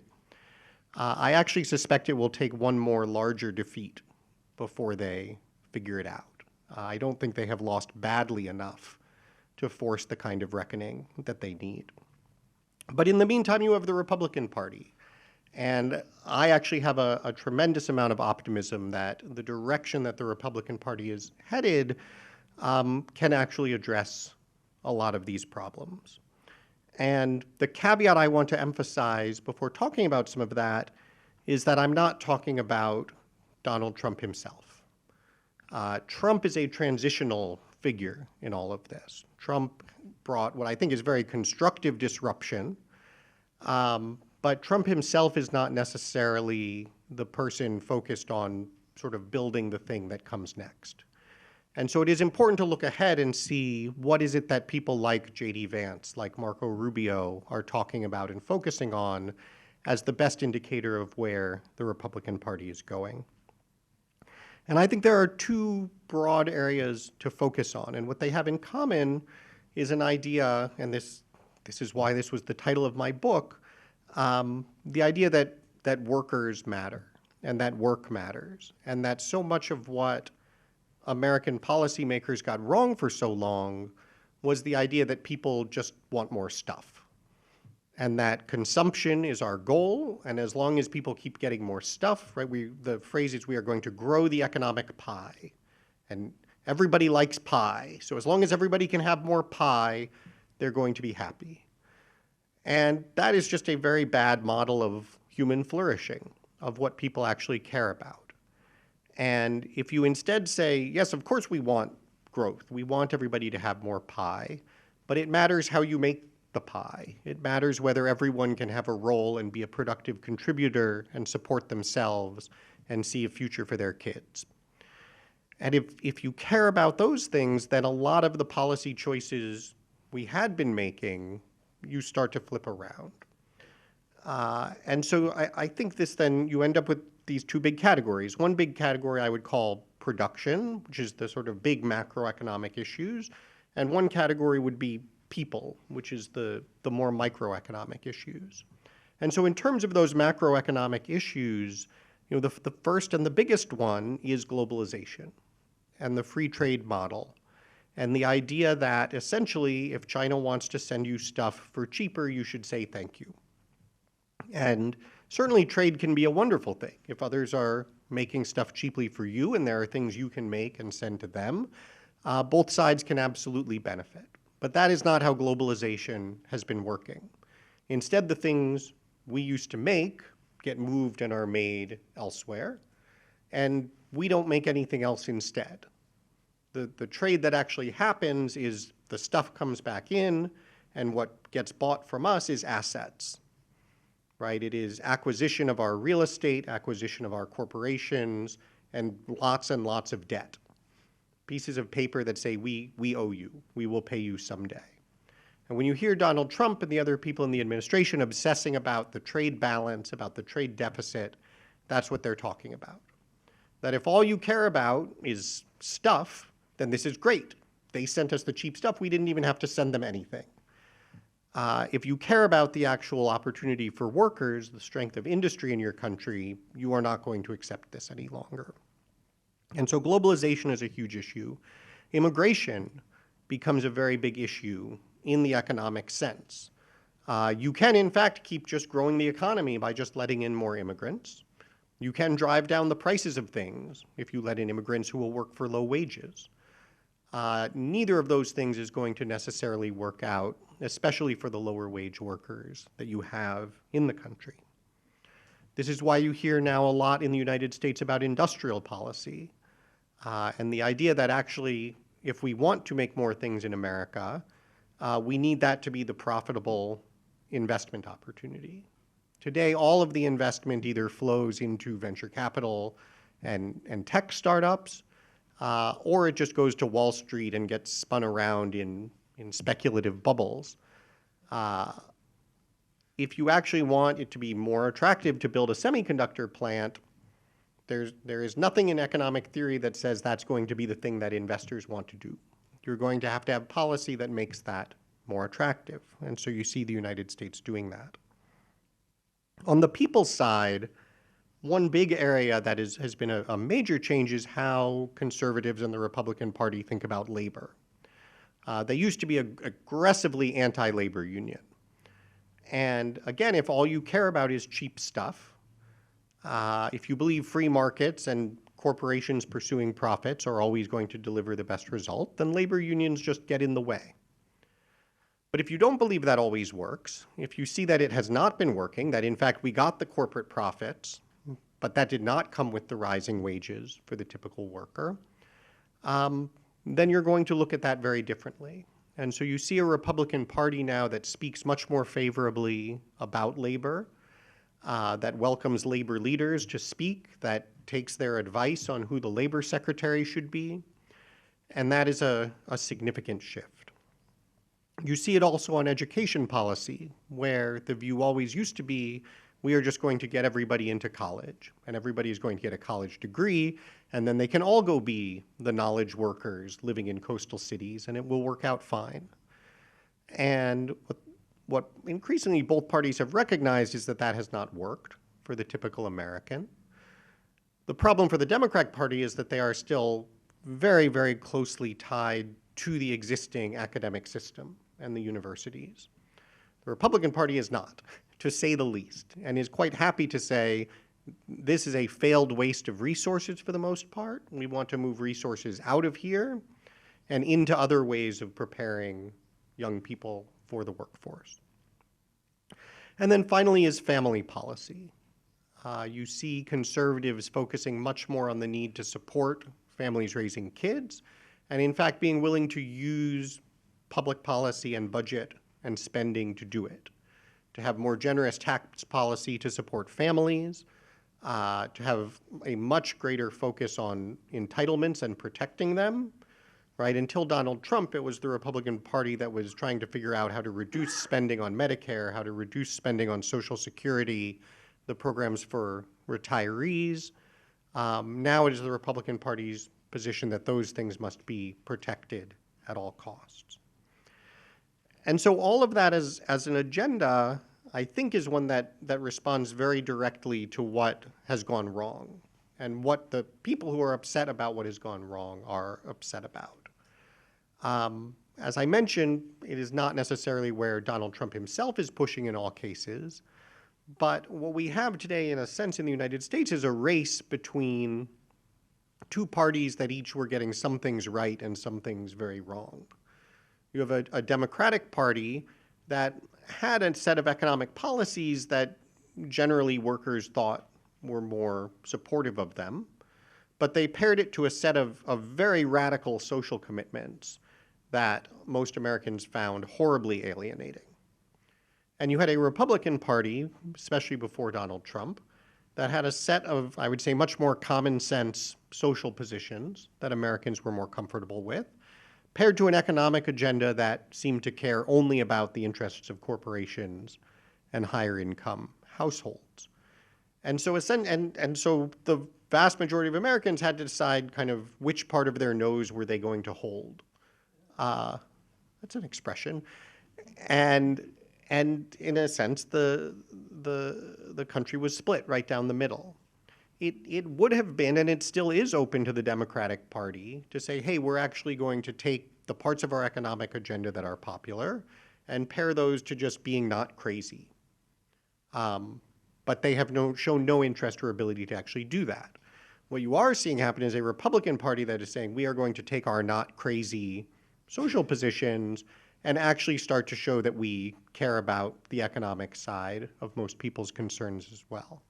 I actually suspect it will take one more larger defeat before they figure it out. I don't think they have lost badly enough to force the kind of reckoning that they need. But in the meantime, you have the Republican Party. And I actually have a tremendous amount of optimism that the direction that the Republican Party is headed can actually address a lot of these problems. And the caveat I want to emphasize before talking about some of that is that I'm not talking about Donald Trump himself. Trump is a transitional figure in all of this. Trump brought what I think is very constructive disruption, but Trump himself is not necessarily the person focused on sort of building the thing that comes next. And so it is important to look ahead and see what is it that people like J.D. Vance, like Marco Rubio, are talking about and focusing on as the best indicator of where the Republican Party is going. And I think there are two broad areas to focus on, and what they have in common is an idea, and this is why this was the title of my book, the idea that workers matter, and that work matters, and that so much of what American policymakers got wrong for so long was the idea that people just want more stuff, and that consumption is our goal, and as long as people keep getting more stuff, right, the phrase is we are going to grow the economic pie, and everybody likes pie, so as long as everybody can have more pie, they're going to be happy. And that is just a very bad model of human flourishing, of what people actually care about. And if you instead say, yes, of course we want growth, we want everybody to have more pie, but it matters how you make the pie. It matters whether everyone can have a role and be a productive contributor and support themselves and see a future for their kids. And if you care about those things, then a lot of the policy choices we had been making, you start to flip around. And so I think this then, you end up with these two big categories. One big category I would call production, which is the sort of big macroeconomic issues, and one category would be people, which is the more microeconomic issues. And so in terms of those macroeconomic issues, the first and the biggest one is globalization and the free trade model, and the idea that essentially if China wants to send you stuff for cheaper, you should say thank you. And certainly trade can be a wonderful thing. If others are making stuff cheaply for you and there are things you can make and send to them, both sides can absolutely benefit. But that is not how globalization has been working. Instead, the things we used to make get moved and are made elsewhere, and we don't make anything else instead. The trade that actually happens is the stuff comes back in, and what gets bought from us is assets. Right? It is acquisition of our real estate, acquisition of our corporations, and lots of debt. Pieces of paper that say, we owe you, we will pay you someday. And when you hear Donald Trump and the other people in the administration obsessing about the trade balance, about the trade deficit, that's what they're talking about. That if all you care about is stuff, then this is great. They sent us the cheap stuff, we didn't even have to send them anything. If you care about the actual opportunity for workers, the strength of industry in your country, you are not going to accept this any longer. And so globalization is a huge issue. Immigration becomes a very big issue in the economic sense. You can, in fact, keep just growing the economy by just letting in more immigrants. You can drive down the prices of things if you let in immigrants who will work for low wages. Neither of those things is going to necessarily work out, especially for the lower wage workers that you have in the country. This is why you hear now a lot in the United States about industrial policy, and the idea that actually, if we want to make more things in America, we need that to be the profitable investment opportunity. Today, all of the investment either flows into venture capital and tech startups, or it just goes to Wall Street and gets spun around in in speculative bubbles. If you actually want it to be more attractive to build a semiconductor plant, there is nothing in economic theory that says that's going to be the thing that investors want to do. You're going to have policy that makes that more attractive. And so you see the United States doing that. On the people's side, one big area that has been a major change is how conservatives and the Republican Party think about labor. They used to be aggressively anti-labor union. And again, if all you care about is cheap stuff, if you believe free markets and corporations pursuing profits are always going to deliver the best result, then labor unions just get in the way. But if you don't believe that always works, if you see that it has not been working, that in fact we got the corporate profits, but that did not come with the rising wages for the typical worker, then you're going to look at that very differently. And so you see a Republican Party now that speaks much more favorably about labor, that welcomes labor leaders to speak, that takes their advice on who the labor secretary should be, and that is a significant shift. You see it also on education policy, where the view always used to be, we are just going to get everybody into college, and everybody is going to get a college degree, and then they can all go be the knowledge workers living in coastal cities, and it will work out fine. And what increasingly both parties have recognized is that that has not worked for the typical American. The problem for the Democratic Party is that they are still very, very closely tied to the existing academic system and the universities. The Republican Party is not, to say the least, and is quite happy to say this is a failed waste of resources for the most part. We want to move resources out of here and into other ways of preparing young people for the workforce. And then finally is family policy. You see conservatives focusing much more on the need to support families raising kids, and in fact being willing to use public policy and budget and spending to do it, to have more generous tax policy to support families, to have a much greater focus on entitlements and protecting them. Right? Until Donald Trump, it was the Republican Party that was trying to figure out how to reduce spending on Medicare, how to reduce spending on Social Security, the programs for retirees. Now it is the Republican Party's position that those things must be protected at all costs. And so all of that as an agenda, I think, is one that responds very directly to what has gone wrong and what the people who are upset about what has gone wrong are upset about. As I mentioned, it is not necessarily where Donald Trump himself is pushing in all cases, but what we have today, in a sense, in the United States is a race between two parties that each were getting some things right and some things very wrong. You have a Democratic Party that had a set of economic policies that generally workers thought were more supportive of them, but they paired it to a set of very radical social commitments that most Americans found horribly alienating. And you had a Republican Party, especially before Donald Trump, that had a set of, I would say, much more common sense social positions that Americans were more comfortable with, paired to an economic agenda that seemed to care only about the interests of corporations and higher income households. And so the vast majority of Americans had to decide kind of which part of their nose were they going to hold. That's an expression. And in a sense, the country was split right down the middle. It would have been, and it still is, open to the Democratic Party to say, hey, we're actually going to take the parts of our economic agenda that are popular and pair those to just being not crazy. But they have shown no interest or ability to actually do that. What you are seeing happen is a Republican Party that is saying, we are going to take our not crazy social positions and actually start to show that we care about the economic side of most people's concerns as well.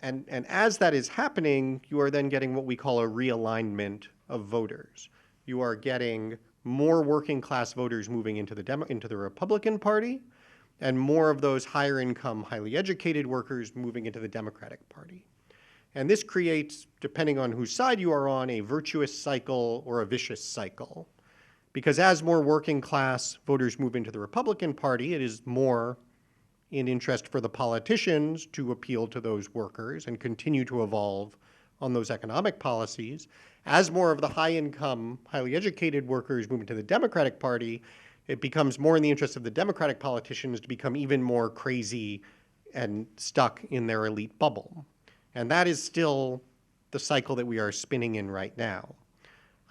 And as that is happening, you are then getting what we call a realignment of voters. You are getting more working class voters moving into the Republican Party, and more of those higher income, highly educated workers moving into the Democratic Party. And this creates, depending on whose side you are on, a virtuous cycle or a vicious cycle. Because as more working class voters move into the Republican Party, it is more in interest for the politicians to appeal to those workers and continue to evolve on those economic policies. As more of the high-income, highly educated workers move into the Democratic Party, it becomes more in the interest of the Democratic politicians to become even more crazy and stuck in their elite bubble. And that is still the cycle that we are spinning in right now.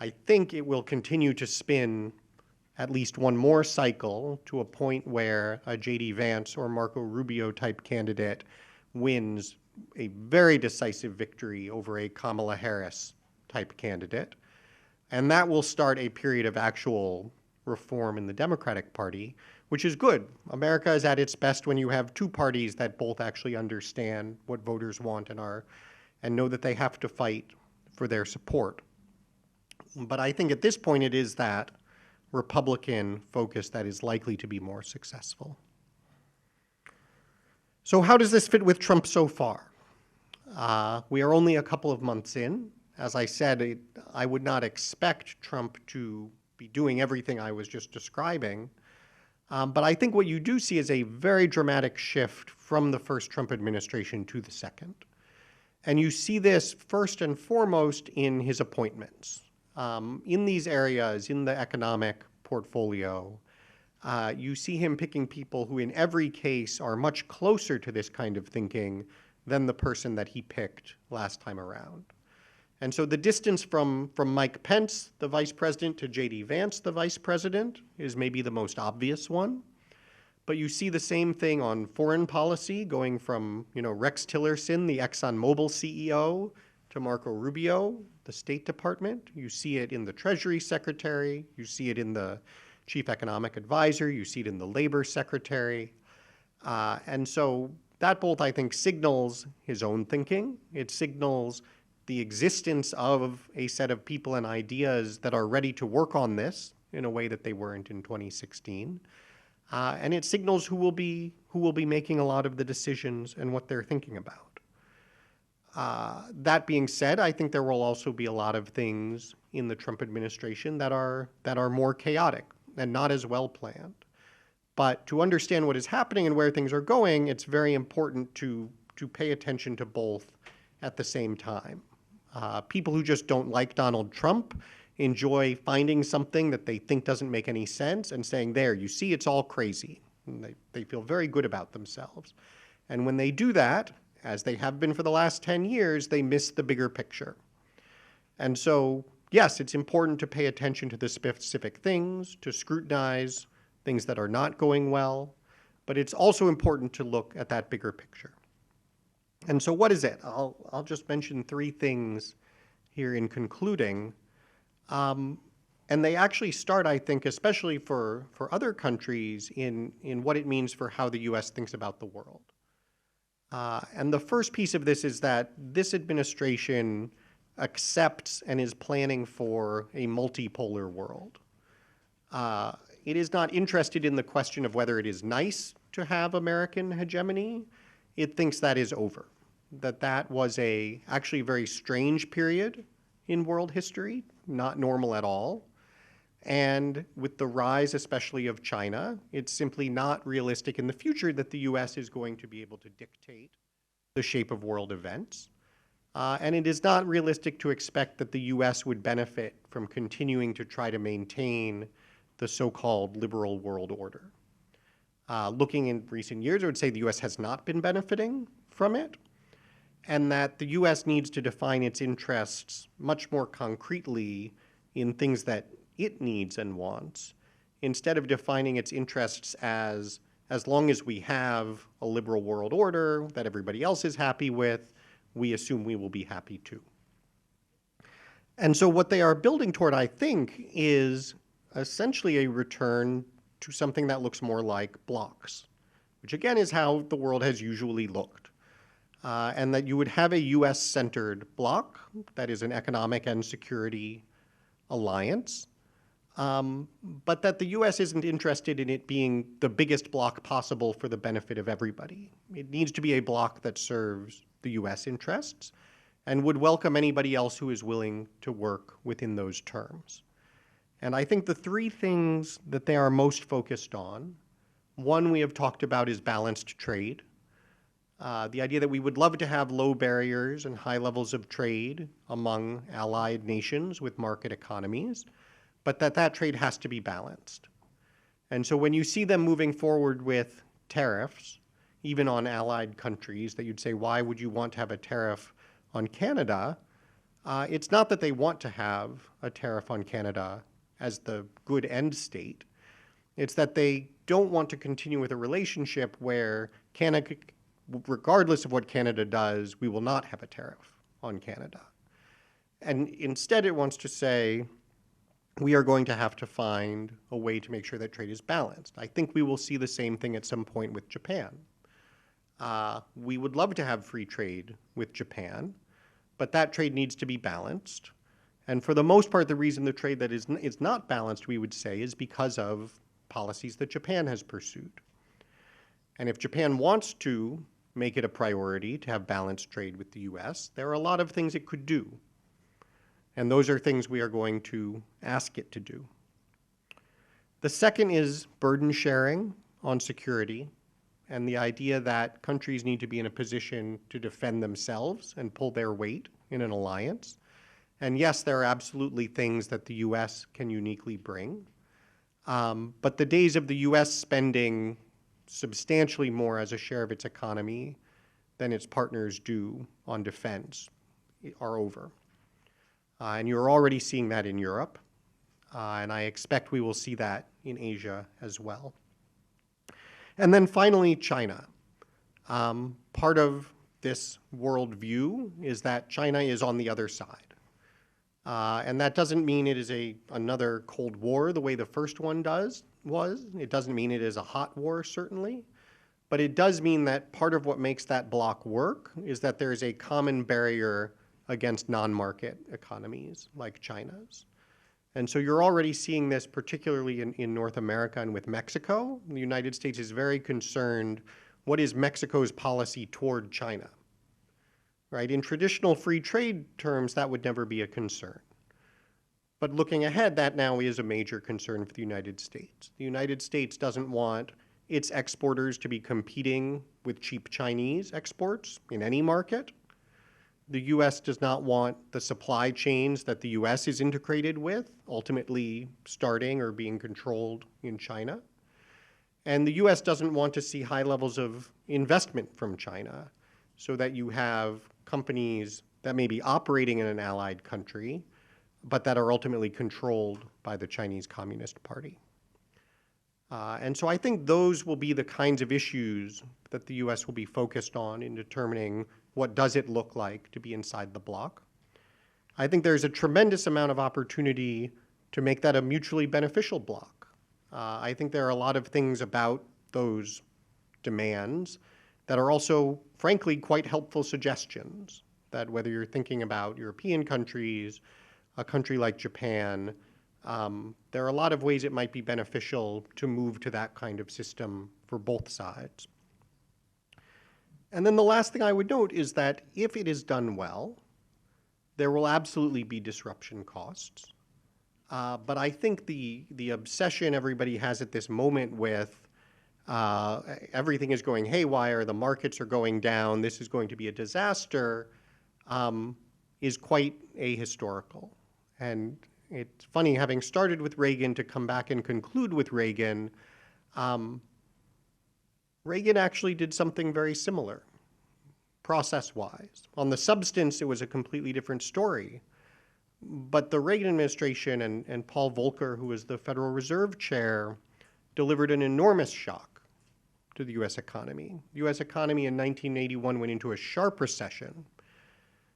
I think it will continue to spin at least one more cycle to a point where a J.D. Vance or Marco Rubio type candidate wins a very decisive victory over a Kamala Harris type candidate. And that will start a period of actual reform in the Democratic Party, which is good. America is at its best when you have two parties that both actually understand what voters want and know that they have to fight for their support. But I think at this point it is that Republican focus that is likely to be more successful. So how does this fit with Trump so far? We are only a couple of months in. As I said, I would not expect Trump to be doing everything I was just describing. But I think what you do see is a very dramatic shift from the first Trump administration to the second. And you see this first and foremost in his appointments. In these areas, in the economic portfolio, you see him picking people who in every case are much closer to this kind of thinking than the person that he picked last time around. And so the distance from Mike Pence, the vice president, to J.D. Vance, the vice president, is maybe the most obvious one. But you see the same thing on foreign policy, going from Rex Tillerson, the ExxonMobil CEO, to Marco Rubio, the State Department. You see it in the Treasury Secretary. You see it in the Chief Economic Advisor. You see it in the Labor Secretary. And so that both, I think, signals his own thinking. It signals the existence of a set of people and ideas that are ready to work on this in a way that they weren't in 2016. And it signals who will be making a lot of the decisions and what they're thinking about. That being said, I think there will also be a lot of things in the Trump administration that are more chaotic and not as well planned. But to understand what is happening and where things are going, it's very important to pay attention to both at the same time. People who just don't like Donald Trump enjoy finding something that they think doesn't make any sense and saying, there, you see, it's all crazy. And they feel very good about themselves. And when they do that, as they have been for the last 10 years, they miss the bigger picture. And so, yes, it's important to pay attention to the specific things, to scrutinize things that are not going well, but it's also important to look at that bigger picture. And so what is it? I'll just mention three things here in concluding. And they actually start, I think, especially for other countries in what it means for how the U.S. thinks about the world. And the first piece of this is that this administration accepts and is planning for a multipolar world. It is not interested in the question of whether it is nice to have American hegemony. It thinks that is over, that was actually a very strange period in world history, not normal at all. And with the rise especially of China, it's simply not realistic in the future that the U.S. is going to be able to dictate the shape of world events. And it is not realistic to expect that the U.S. would benefit from continuing to try to maintain the so-called liberal world order. Looking in recent years, I would say the U.S. has not been benefiting from it, and that the U.S. needs to define its interests much more concretely in things that it needs and wants, instead of defining its interests as long as we have a liberal world order that everybody else is happy with, we assume we will be happy too. And so what they are building toward, I think, is essentially a return to something that looks more like blocks, which again is how the world has usually looked. And that you would have a US-centered bloc that is an economic and security alliance, but that the US isn't interested in it being the biggest bloc possible for the benefit of everybody. It needs to be a bloc that serves the US interests and would welcome anybody else who is willing to work within those terms. And I think the three things that they are most focused on, one we have talked about is balanced trade. The idea that we would love to have low barriers and high levels of trade among allied nations with market economies, but that trade has to be balanced. And so when you see them moving forward with tariffs, even on allied countries, that you'd say, why would you want to have a tariff on Canada? It's not that they want to have a tariff on Canada as the good end state. It's that they don't want to continue with a relationship where Canada, regardless of what Canada does, we will not have a tariff on Canada. And instead it wants to say, we are going to have to find a way to make sure that trade is balanced. I think we will see the same thing at some point with Japan. We would love to have free trade with Japan, but that trade needs to be balanced. And for the most part, the reason the trade that is not balanced, we would say, is because of policies that Japan has pursued. And if Japan wants to make it a priority to have balanced trade with the US, there are a lot of things it could do. And those are things we are going to ask it to do. The second is burden sharing on security, and the idea that countries need to be in a position to defend themselves and pull their weight in an alliance. And yes, there are absolutely things that the US can uniquely bring. But the days of the US spending substantially more as a share of its economy than its partners do on defense are over. And you're already seeing that in Europe. And I expect we will see that in Asia as well. And then finally, China. Part of this worldview is that China is on the other side. And that doesn't mean it is another Cold War the way the first one was. It doesn't mean it is a hot war, certainly. But it does mean that part of what makes that bloc work is that there is a common barrier against non-market economies like China's. And so you're already seeing this particularly in North America and with Mexico. The United States is very concerned, what is Mexico's policy toward China? Right? In traditional free trade terms, that would never be a concern. But looking ahead, that now is a major concern for the United States. The United States doesn't want its exporters to be competing with cheap Chinese exports in any market. The US does not want the supply chains that the US is integrated with ultimately starting or being controlled in China. And the US doesn't want to see high levels of investment from China so that you have companies that may be operating in an allied country, but that are ultimately controlled by the Chinese Communist Party. And so I think those will be the kinds of issues that the US will be focused on in determining what does it look like to be inside the bloc. I think there's a tremendous amount of opportunity to make that a mutually beneficial bloc. I think there are a lot of things about those demands that are also, frankly, quite helpful suggestions, that whether you're thinking about European countries, a country like Japan, there are a lot of ways it might be beneficial to move to that kind of system for both sides. And then the last thing I would note is that if it is done well, there will absolutely be disruption costs. But I think the obsession everybody has at this moment with everything is going haywire, the markets are going down, this is going to be a disaster, is quite ahistorical. And it's funny, having started with Reagan to come back and conclude with Reagan, Reagan actually did something very similar, process-wise. On the substance, it was a completely different story. But the Reagan administration and Paul Volcker, who was the Federal Reserve Chair, delivered an enormous shock to the US economy. The US economy in 1981 went into a sharp recession.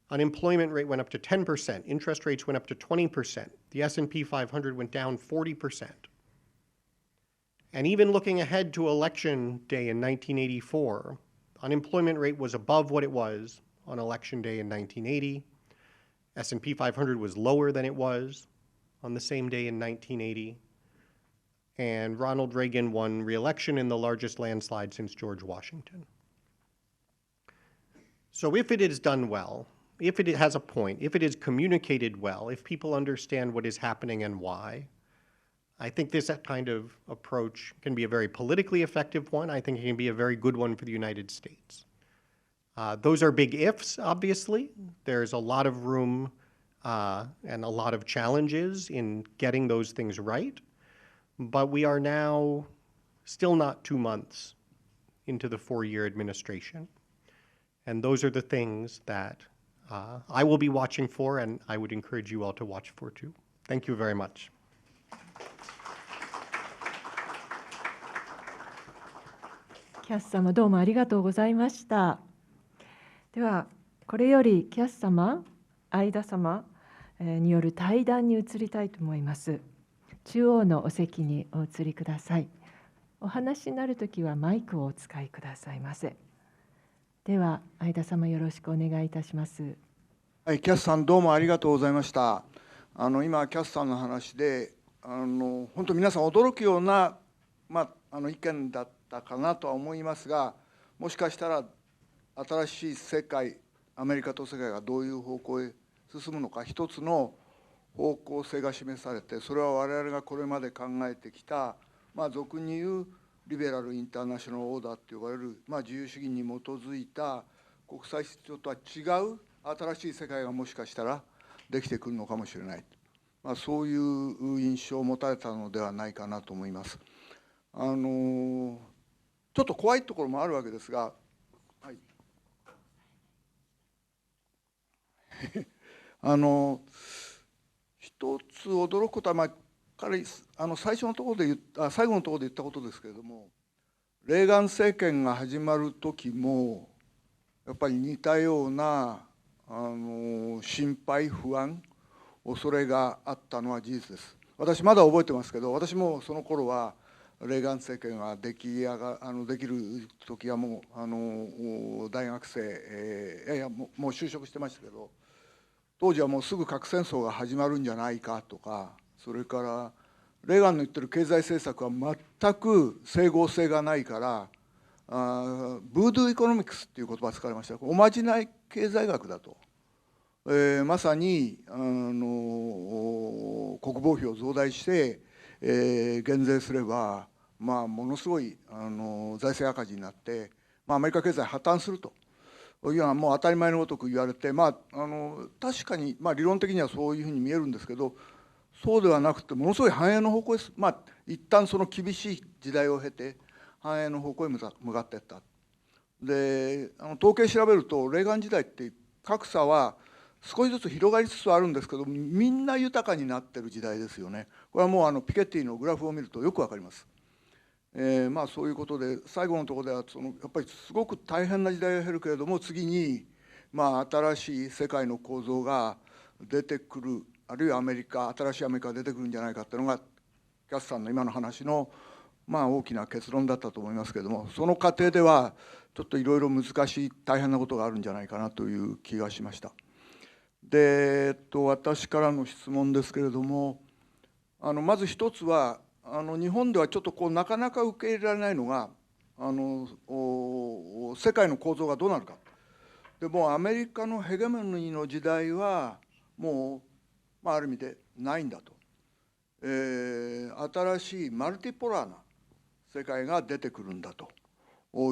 Unemployment rate went up to 10%, interest rates went up to 20%, the S&P 500 went down 40%. And even looking ahead to election day in 1984, unemployment rate was above what it was on election day in 1980. S&P 500 was lower than it was on the same day in 1980. And Ronald Reagan won re-election in the largest landslide since George Washington. So if it is done well, if it has a point, if it is communicated well, if people understand what is happening and why, I think this kind of approach can be a very politically effective one. I think it can be a very good one for the United States. Those are big ifs, obviously. There's a lot of room and a lot of challenges in getting those things right. But we are now still not 2 months into the 4-year administration. And those are the things that I will be watching for, and I would encourage you all to watch for too. Thank you very much. キャス様、どうもありがとうございました。では、これよりキャス様、相田様による対談に移りたいと思います。中央のお席にお移りください。お話になるときはマイクをお使いくださいませ。では、相田様、よろしくお願いいたします。はい、キャスさん、どうもありがとうございました。今、キャスさんの話で、本当、皆さん驚くような、意見だったかなとは思いますが、もしかしたら新しい世界、アメリカと世界がどういう方向へ進むのか、一つの方向性が示されて、それは我々がこれまで考えてきた、俗に言うリベラル・インターナショナル・オーダーと呼ばれる、自由主義に基づいた国際秩序とは違う新しい世界がもしかしたらできてくるのかもしれない、そういう印象を持たれたのではないかなと思います。ちょっと怖いところもあるわけですが、はい、一つ驚くことは、彼最初のところで最後のところで言ったことですけれども、レーガン政権が始まる時もやっぱり似たような心配不安恐れがあったのは事実です。私まだ覚えてますけど、私もその頃はレーガン政権ができる時はもう大学生、もう就職してましたけど、当時はもうすぐ核戦争が始まるんじゃないかとか、それからレーガンの言ってる経済政策は全く整合性がないから、ブードゥーエコノミクスっていう言葉が使われました。おまじない経済学だと。まさに国防費を増大して、減税すれば、ものすごい財政赤字になって、アメリカ経済破綻するというのはもう当たり前のごとく言われて、確かに、理論的にはそういうふうに見えるんですけど、そうではなくてものすごい繁栄の方向へ、一旦その厳しい時代を経て繁栄の方向へ向かっていった。で、統計調べるとレーガン時代って格差は少しずつ広がりつつあるんですけど、みんな豊かになってる時代ですよね。これはもうピケティのグラフを見るとよくわかります。そういうことで、最後のところではやっぱりすごく大変な時代が減るけれども、次に新しい世界の構造が出てくる、あるいは新しいアメリカが出てくるんじゃないかっていうのがキャスさんの今の話の大きな結論だったと思いますけれども、その過程ではちょっといろいろ難しい大変なことがあるんじゃないかなという気がしました。で、私からの質問ですけれども、まず一つは日本ではちょっとなかなか受け入れられないのが世界の構造がどうなるか。でもアメリカのヘゲモニーの時代はもう、ある意味でないんだと。新しいマルティポラーな世界が出てくるんだと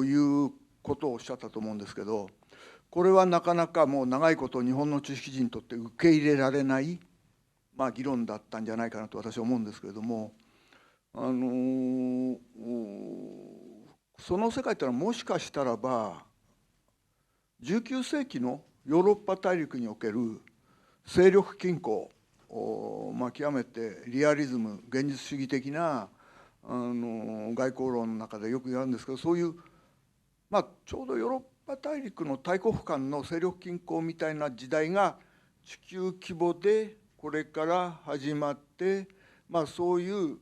いうことをおっしゃったと思うんですけど、これはなかなかもう長いこと日本の知識人にとって受け入れられない、議論だったんじゃないかなと私は思うんですけれども、その世界というのはもしかしたらば19世紀のヨーロッパ大陸における勢力均衡、極めてリアリズム、現実主義的な外交論の中でよく言われるんですけど、そういう、ちょうどヨーロッパ大陸の大国間の勢力均衡みたいな時代が地球規模でこれから始まって、そういう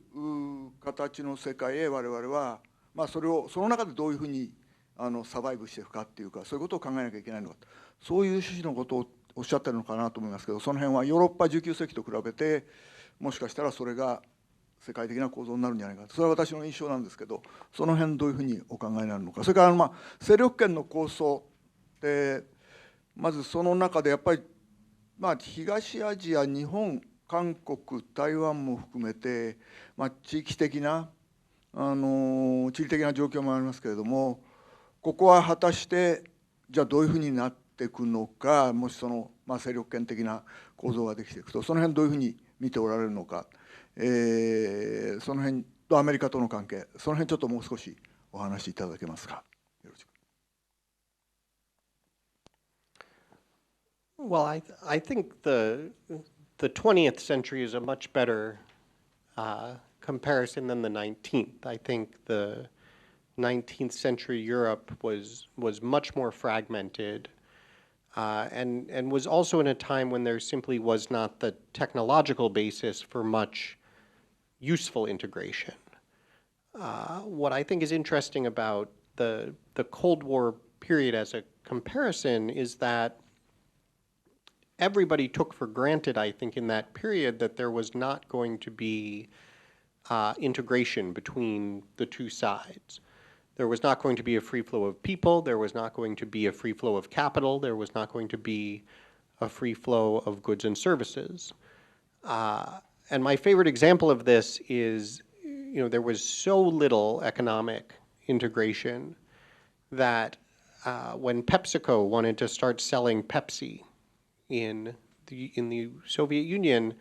形の世界へ我々は、その中でどういうふうにサバイブしていくかっていうか、そういうことを考えなきゃいけないのか、そういう趣旨のことをおっしゃってるのかなと思いますけど、その辺はヨーロッパ19世紀と比べてもしかしたらそれが世界的な構造になるんじゃないかと、それは私の印象なんですけど、その辺どういうふうにお考えになるのか。それから勢力圏の構想で、まずその中でやっぱり東アジア、日本、韓国、台湾も含めて、地理的な状況もありますけれども、ここは果たしてじゃあどういうふうになっていくのか、もしその、勢力圏的な構造ができていくと、その辺どういうふうに見ておられるのか、その辺とアメリカとの関係、その辺ちょっともう少しお話しいただけますか。よろしく。Well, I think the 20th century is a much better comparison than the 19th. I think the 19th century Europe was much more fragmented and was also in a time when there simply was not the technological basis for much useful integration. What I think is interesting about the Cold War period as a comparison is that everybody took for granted, I think, in that period that there was not going to be integration between the two sides. There was not going to be a free flow of people. There was not going to be a free flow of capital. There was not going to be a free flow of goods and services. And my favorite example of this is, there was so little economic integration that when PepsiCo wanted to start selling Pepsi in the Soviet Union,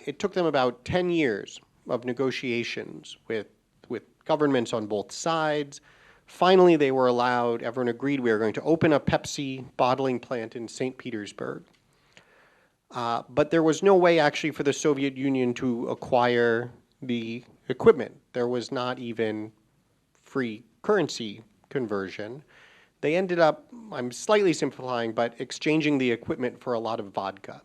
it took them about 10 years of negotiations with governments on both sides. Finally, they were allowed, everyone agreed we are going to open a Pepsi bottling plant in St. Petersburg. But there was no way actually for the Soviet Union to acquire the equipment. There was not even free currency conversion. They ended up, I'm slightly simplifying, but exchanging the equipment for a lot of vodka.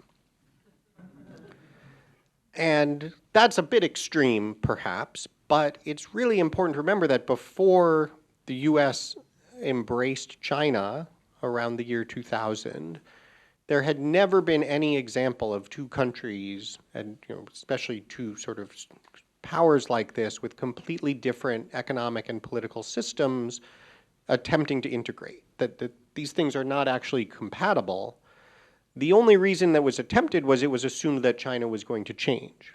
And that's a bit extreme, perhaps, but it's really important to remember that before the US embraced China around the year 2000, there had never been any example of two countries, and especially two sort of powers like this with completely different economic and political systems attempting to integrate, that these things are not actually compatible. The only reason that was attempted was it was assumed that China was going to change,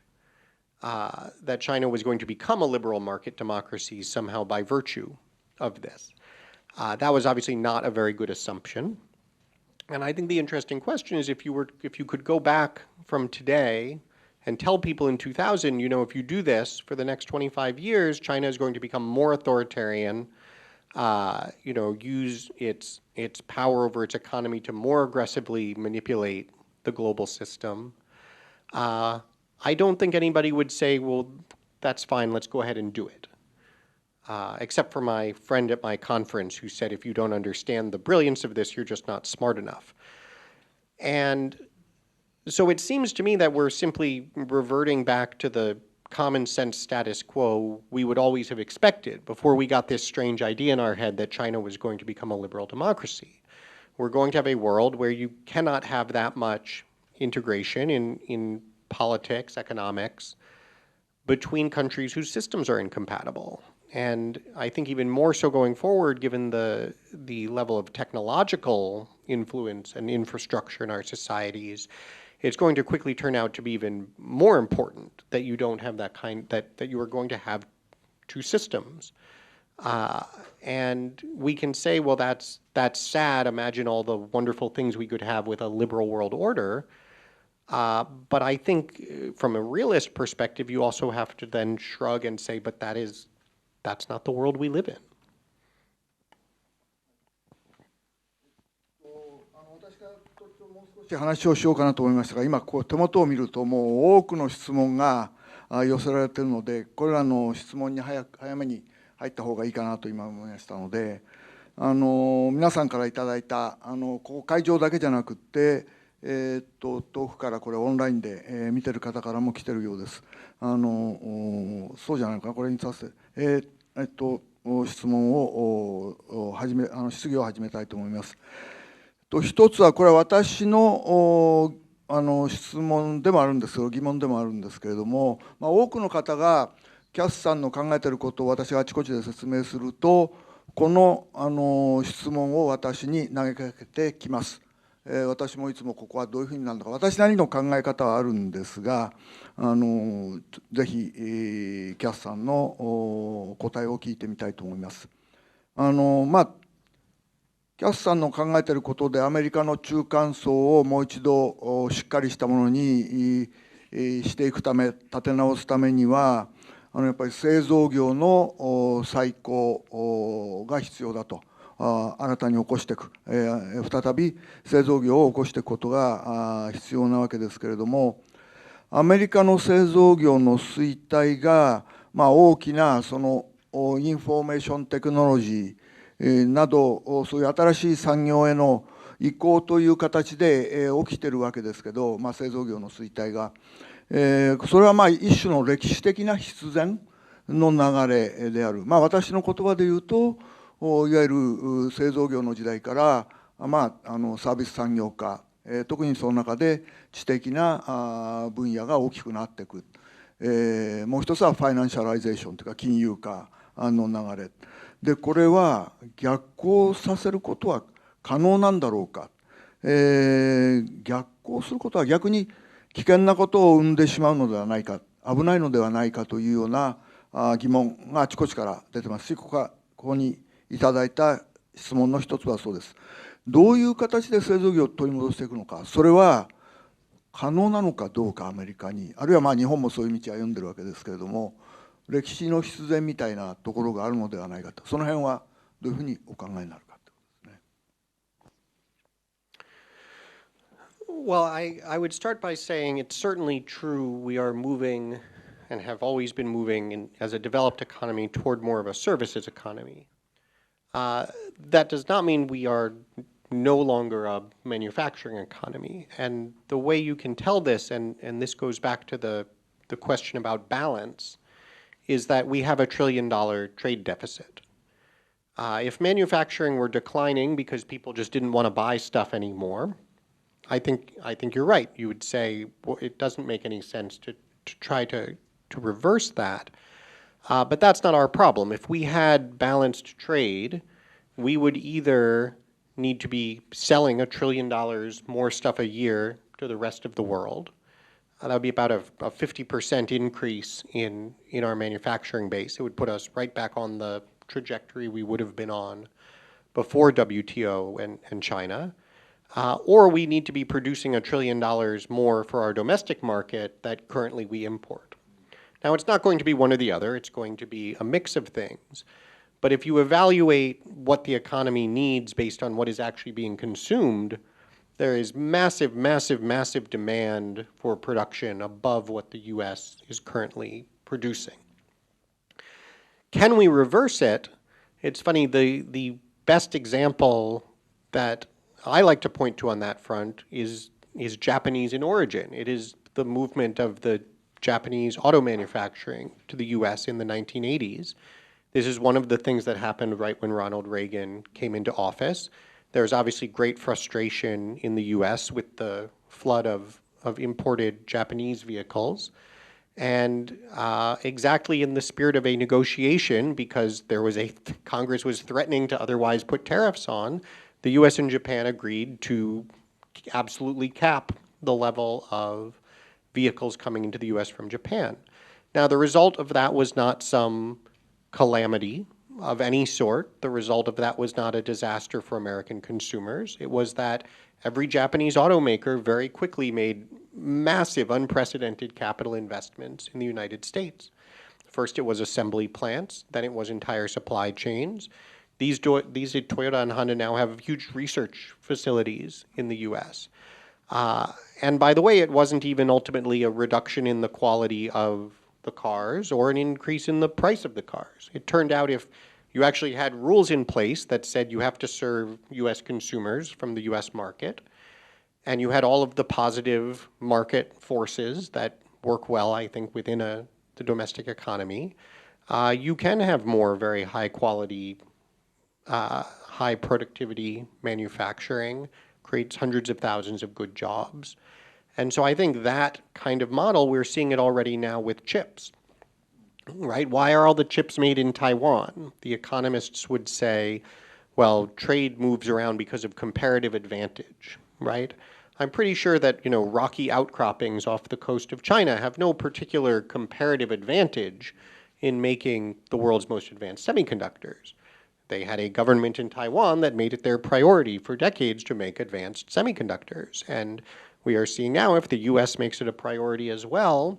that China was going to become a liberal market democracy somehow by virtue of this. That was obviously not a very good assumption. And I think the interesting question is if you could go back from today and tell people in 2000, if you do this for the next 25 years, China is going to become more authoritarian, use its power over its economy to more aggressively manipulate the global system. I don't think anybody would say, well, that's fine, let's go ahead and do it. Except for my friend at my conference who said, if you don't understand the brilliance of this, you're just not smart enough. And so it seems to me that we're simply reverting back to the common sense status quo we would always have expected before we got this strange idea in our head that China was going to become a liberal democracy. We're going to have a world where you cannot have that much integration in politics, economics, between countries whose systems are incompatible. And I think even more so going forward, given the level of technological influence and infrastructure in our societies, it's going to quickly turn out to be even more important that you don't have that you are going to have two systems. And we can say, well, that's sad. Imagine all the wonderful things we could have with a liberal world order. But I think from a realist perspective, you also have to then shrug and say, but that's not the world we live in. 話をしようかなと思いましたが、今手元を見るともう多くの質問が寄せられているので、これらの質問に早めに入った方がいいかなと今思いましたので、皆さんからいただいたここ会場だけじゃなくて、遠くからこれオンラインで見てる方からも来てるようです。そうじゃないのかな、これにさせて、質問を質疑を始めたいと思います。一つはこれは私の質問でもあるんですけど、疑問でもあるんですけれども、多くの方がキャスさんの考えていることを私があちこちで説明すると、この質問を私に投げかけてきます。私もいつもここはどういうふうになるのか、私なりの考え方はあるんですが、ぜひ、キャスさんの答えを聞いてみたいと思います。キャスさんの考えていることで、アメリカの中間層をもう一度しっかりしたものにしていくため、立て直すためには、やっぱり製造業の再興が必要だと。新たに起こしていく、再び製造業を起こしていくことが必要なわけですけれども、アメリカの製造業の衰退が、大きなそのインフォメーションテクノロジーなど、そういう新しい産業への移行という形で起きてるわけですけど、製造業の衰退が、それは一種の歴史的な必然の流れである。私の言葉で言うと、いわゆる製造業の時代から、サービス産業化、特にその中で知的な分野が大きくなっていく。もう一つはファイナンシャライゼーションというか金融化の流れで、これは逆行させることは可能なんだろうか。逆行することは逆に危険なことを生んでしまうのではないか、危ないのではないかというような疑問があちこちから出てますし、ここにいただいた質問の一つはそうです。どういう形で製造業を取り戻していくのか、それは可能なのかどうか、アメリカに、あるいは日本もそういう道を歩んでるわけですけれども、歴史の必然みたいなところがあるのではないかと、その辺はどういうふうにお考えになるかということですね。Well, I would start by saying it's certainly true we are moving and have always been moving as a developed economy toward more of a services economy. That does not mean we are no longer a manufacturing economy. And the way you can tell this, and this goes back to the question about balance, is that we have $1 trillion trade deficit. If manufacturing were declining because people just didn't want to buy stuff anymore, I think you're right. You would say, well, it doesn't make any sense to try to reverse that. But that's not our problem. If we had balanced trade, we would either need to be selling $1 trillion more stuff a year to the rest of the world. That would be about a 50% increase in our manufacturing base. It would put us right back on the trajectory we would have been on before WTO and China. Or we need to be producing $1 trillion more for our domestic market that currently we import. Now, it's not going to be one or the other. It's going to be a mix of things. But if you evaluate what the economy needs based on what is actually being consumed, there is massive, massive, massive demand for production above what the U.S. is currently producing. Can we reverse it? It's funny, the best example that I like to point to on that front is Japanese in origin. It is the movement of the Japanese auto manufacturing to the U.S. in the 1980s. This is one of the things that happened right when Ronald Reagan came into office. There's obviously great frustration in the U.S. with the flood of imported Japanese vehicles. And exactly in the spirit of a negotiation, because there was Congress was threatening to otherwise put tariffs on, the U.S. and Japan agreed to absolutely cap the level of vehicles coming into the U.S. from Japan. Now, the result of that was not some calamity of any sort. The result of that was not a disaster for American consumers. It was that every Japanese automaker very quickly made massive, unprecedented capital investments in the United States. First, it was assembly plants. Then it was entire supply chains. These Toyota and Honda now have huge research facilities in the U.S. And by the way, it wasn't even ultimately a reduction in the quality of the cars or an increase in the price of the cars. It turned out if you actually had rules in place that said you have to serve U.S. consumers from the U.S. market, and you had all of the positive market forces that work well, I think, within the domestic economy, you can have more very high quality, high productivity manufacturing, creates hundreds of thousands of good jobs. And so I think that kind of model, we're seeing it already now with chips, right? Why are all the chips made in Taiwan? The economists would say, well, trade moves around because of comparative advantage. right? I'm pretty sure that, rocky outcroppings off the coast of China have no particular comparative advantage in making the world's most advanced semiconductors. They had a government in Taiwan that made it their priority for decades to make advanced semiconductors. And we are seeing now, if the US makes it a priority as well,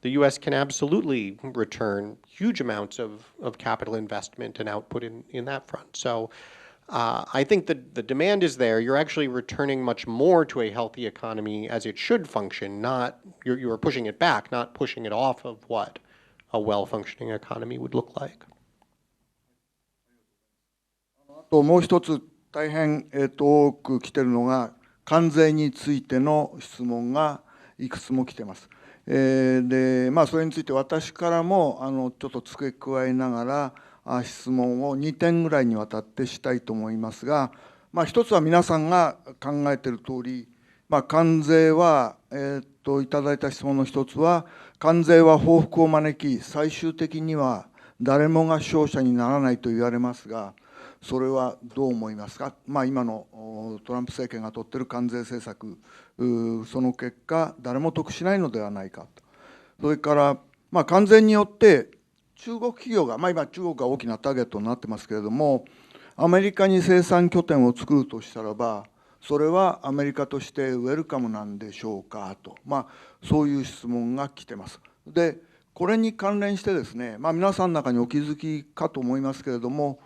the US can absolutely return huge amounts of capital investment and output in that front. So I think that the demand is there. You're actually returning much more to a healthy economy as it should function, not, you are pushing it back, not pushing it off of what a well-functioning economy would look like. もう一つ大変、多く来ているのが関税についての質問がいくつも来ています。でそれについて私からもちょっと付け加えながら質問を2点ぐらいにわたってしたいと思いますが、一つは皆さんが考えている通り、関税は、いただいた質問の一つは、関税は報復を招き、最終的には誰もが勝者にならないと言われますが、それはどう思いますか。今のトランプ政権が取っている関税政策、その結果、誰も得しないのではないかと。それから、関税によって中国企業が、今中国が大きなターゲットになってますけれども、アメリカに生産拠点を作るとしたらば、それはアメリカとしてウェルカムなんでしょうかと、そういう質問が来てます。で、これに関連してですね、皆さんの中にお気づきかと思いますけれども、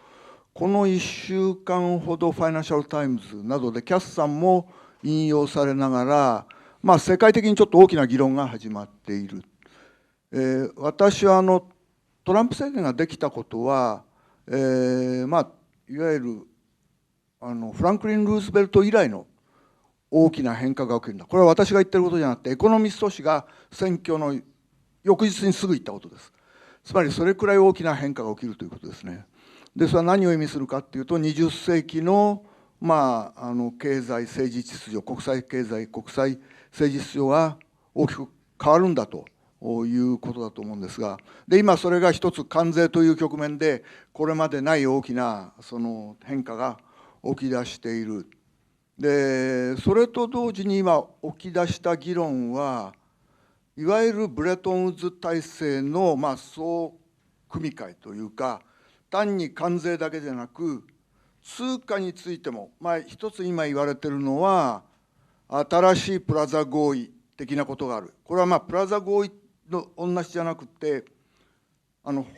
この1週間ほどファイナンシャル・タイムズなどでキャスさんも引用されながら、世界的にちょっと大きな議論が始まっている。私はトランプ政権ができたことは、いわゆるフランクリン・ルーズベルト以来の大きな変化が起きるんだ。これは私が言ってることじゃなくて、エコノミスト誌が選挙の翌日にすぐ言ったことです。つまりそれくらい大きな変化が起きるということですね。で、それは何を意味するかというと、20世紀の、経済政治秩序、国際経済、国際政治秩序が大きく変わるんだということだと思うんですが、で、今それが一つ関税という局面で、これまでない大きなその変化が起き出している。で、それと同時に今起き出した議論は、いわゆるブレトンウッズ体制の総組会というか、単に関税だけでなく、通貨についても、一つ今言われているのは、新しいプラザ合意的なことがある。これはプラザ合意の同じじゃなくて、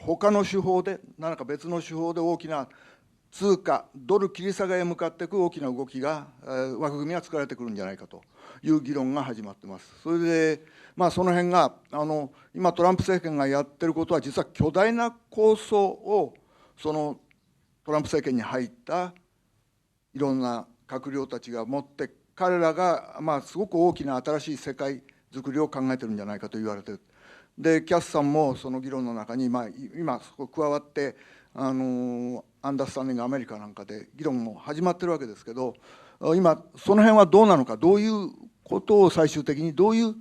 他の手法で、何か別の手法で大きな通貨、ドル切り下げへ向かっていく大きな動きが、枠組みが作られてくるんじゃないかという議論が始まっています。それで、その辺が、今トランプ政権がやってることは、実は巨大な構想を、そのトランプ政権に入ったいろんな閣僚たちが持って、彼らがすごく大きな新しい世界づくりを考えてるんじゃないかと言われている。で、キャスさんもその議論の中に、今そこ加わって、アンダースタンディングアメリカなんかで議論も始まってるわけですけど、今その辺はどうなのか、どういうことを最終的にどういう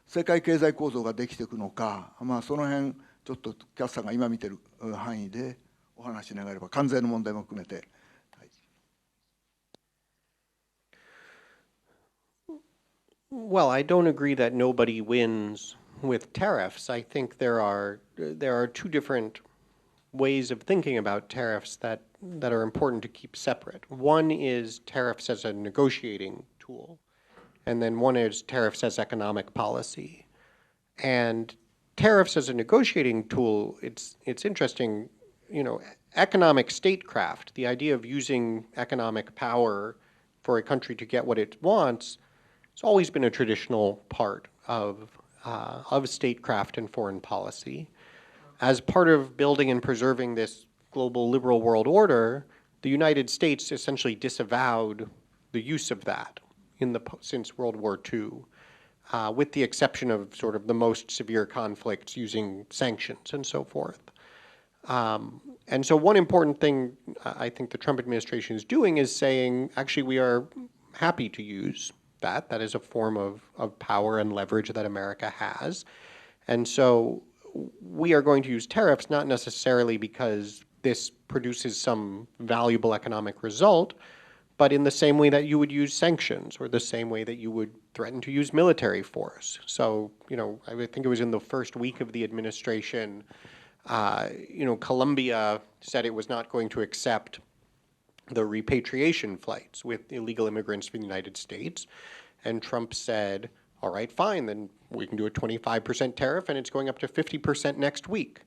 世界経済構造ができていくのか、その辺ちょっとキャスさんが今見てる範囲でお話し願えれば、関税の問題も含めて。Well, I don't agree that nobody wins with tariffs. I think there are two different ways of thinking about tariffs that are important to keep separate. One is tariffs as a negotiating tool, and then one is tariffs as economic policy. And tariffs as a negotiating tool, it's interesting, economic statecraft, the idea of using economic power for a country to get what it wants, it's always been a traditional part of statecraft and foreign policy. As part of building and preserving this global liberal world order, the United States essentially disavowed the use of that since World War II, with the exception of sort of the most severe conflicts using sanctions and so forth. And so one important thing I think the Trump administration is doing is saying, actually, we are happy to use that. That is a form of power and leverage that America has. And so we are going to use tariffs not necessarily because this produces some valuable economic result, but in the same way that you would use sanctions or the same way that you would threaten to use military force. So, I would think it was in the first week of the administration, Colombia said it was not going to accept the repatriation flights with illegal immigrants from the United States. And Trump said, all right, fine, then we can do a 25% tariff and it's going up to 50% next week.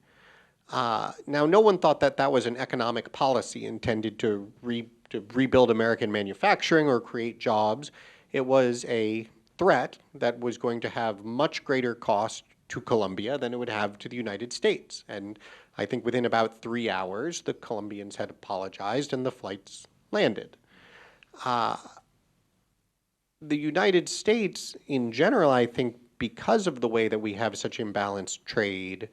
Now, no one thought that that was an economic policy intended to rebuild American manufacturing or create jobs. It was a threat that was going to have much greater cost to Colombia than it would have to the United States. And I think within about 3 hours, the Colombians had apologized and the flights landed. The United States, in general, I think because of the way that we have such imbalanced trade,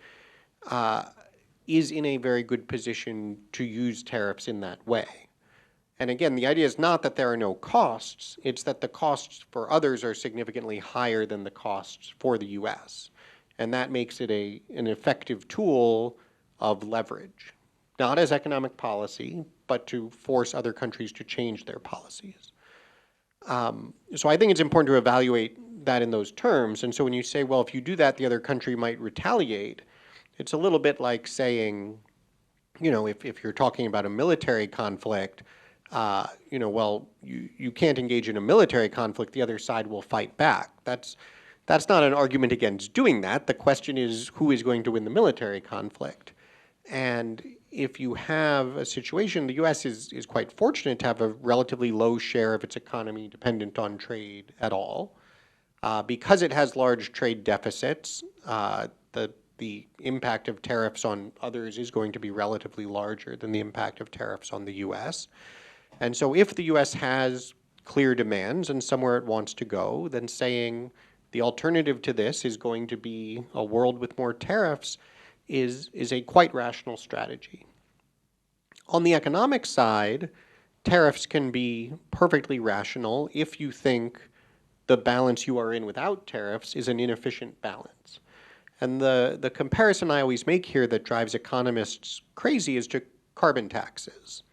is in a very good position to use tariffs in that way. And again, the idea is not that there are no costs, it's that the costs for others are significantly higher than the costs for the US. And that makes it an effective tool of leverage, not as economic policy, but to force other countries to change their policies. So I think it's important to evaluate that in those terms. And so when you say, well, if you do that, the other country might retaliate, it's a little bit like saying, if you're talking about a military conflict, well, you can't engage in a military conflict, the other side will fight back. That's not an argument against doing that. The question is, who is going to win the military conflict? And if you have a situation, the U.S. is quite fortunate to have a relatively low share of its economy dependent on trade at all. Because it has large trade deficits, the impact of tariffs on others is going to be relatively larger than the impact of tariffs on the U.S. And so if the U.S. has clear demands and somewhere it wants to go, then saying the alternative to this is going to be a world with more tariffs is a quite rational strategy. On the economic side, tariffs can be perfectly rational if you think the balance you are in without tariffs is an inefficient balance. And the comparison I always make here that drives economists crazy is to carbon taxes,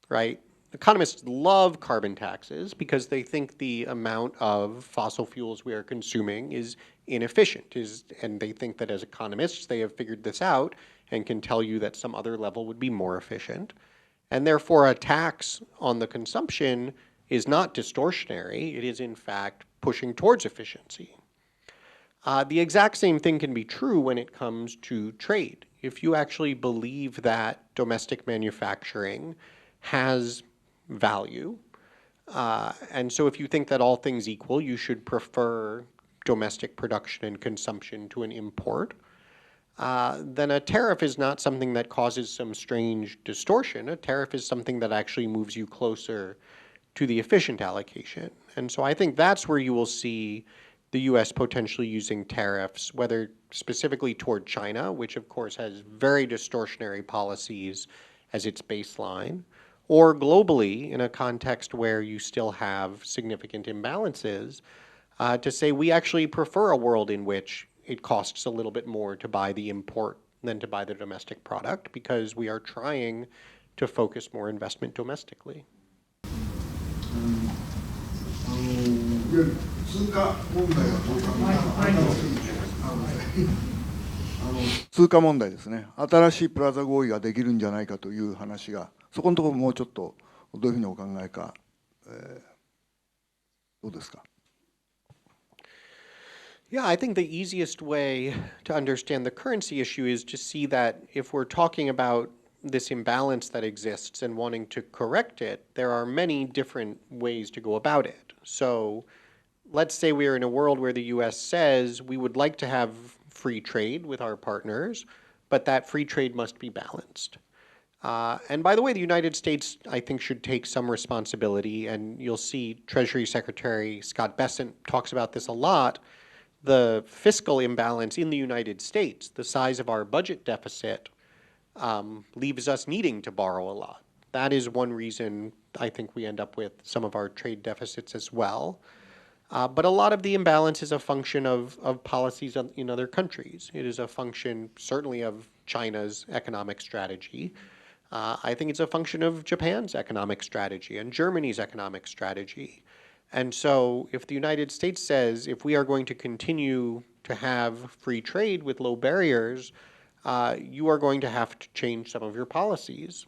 right? Economists love carbon taxes because they think the amount of fossil fuels we are consuming is inefficient, and they think that as economists they have figured this out and can tell you that some other level would be more efficient. And therefore a tax on the consumption is not distortionary, it is in fact pushing towards efficiency. The exact same thing can be true when it comes to trade. If you actually believe that domestic manufacturing has value, and so if you think that all things equal, you should prefer domestic production and consumption to an import, then a tariff is not something that causes some strange distortion. A tariff is something that actually moves you closer to the efficient allocation. And so I think that's where you will see the U.S. potentially using tariffs, whether specifically toward China, which of course has very distortionary policies as its baseline, or globally in a context where you still have significant imbalances, to say we actually prefer a world in which it costs a little bit more to buy the import than to buy the domestic product, because we are trying to focus more investment domestically. 通貨問題はどうか通貨問題ですね。新しいプラザ合意ができるんじゃないかという話が、そこのところもうちょっとどういうふうにお考えか、どうですか。Yeah, I think the easiest way to understand the currency issue is to see that if we're talking about this imbalance that exists and wanting to correct it, there are many different ways to go about it. So let's say we are in a world where the U.S. says we would like to have free trade with our partners, but that free trade must be balanced. And by the way, the United States, I think, should take some responsibility, and you'll see Treasury Secretary Scott Bessent talks about this a lot. The fiscal imbalance in the United States, the size of our budget deficit, leaves us needing to borrow a lot. That is one reason I think we end up with some of our trade deficits as well. But a lot of the imbalance is a function of policies in other countries. It is a function certainly of China's economic strategy. I think it's a function of Japan's economic strategy and Germany's economic strategy. And so if the United States says, if we are going to continue to have free trade with low barriers, you are going to have to change some of your policies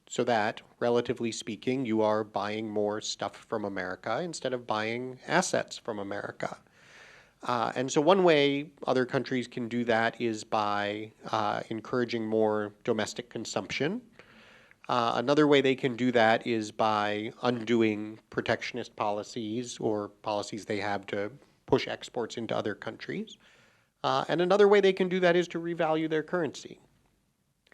so that, relatively speaking, you are buying more stuff from America instead of buying assets from America. And so one way other countries can do that is by encouraging more domestic consumption. Another way they can do that is by undoing protectionist policies or policies they have to push exports into other countries. And another way they can do that is to revalue their currency.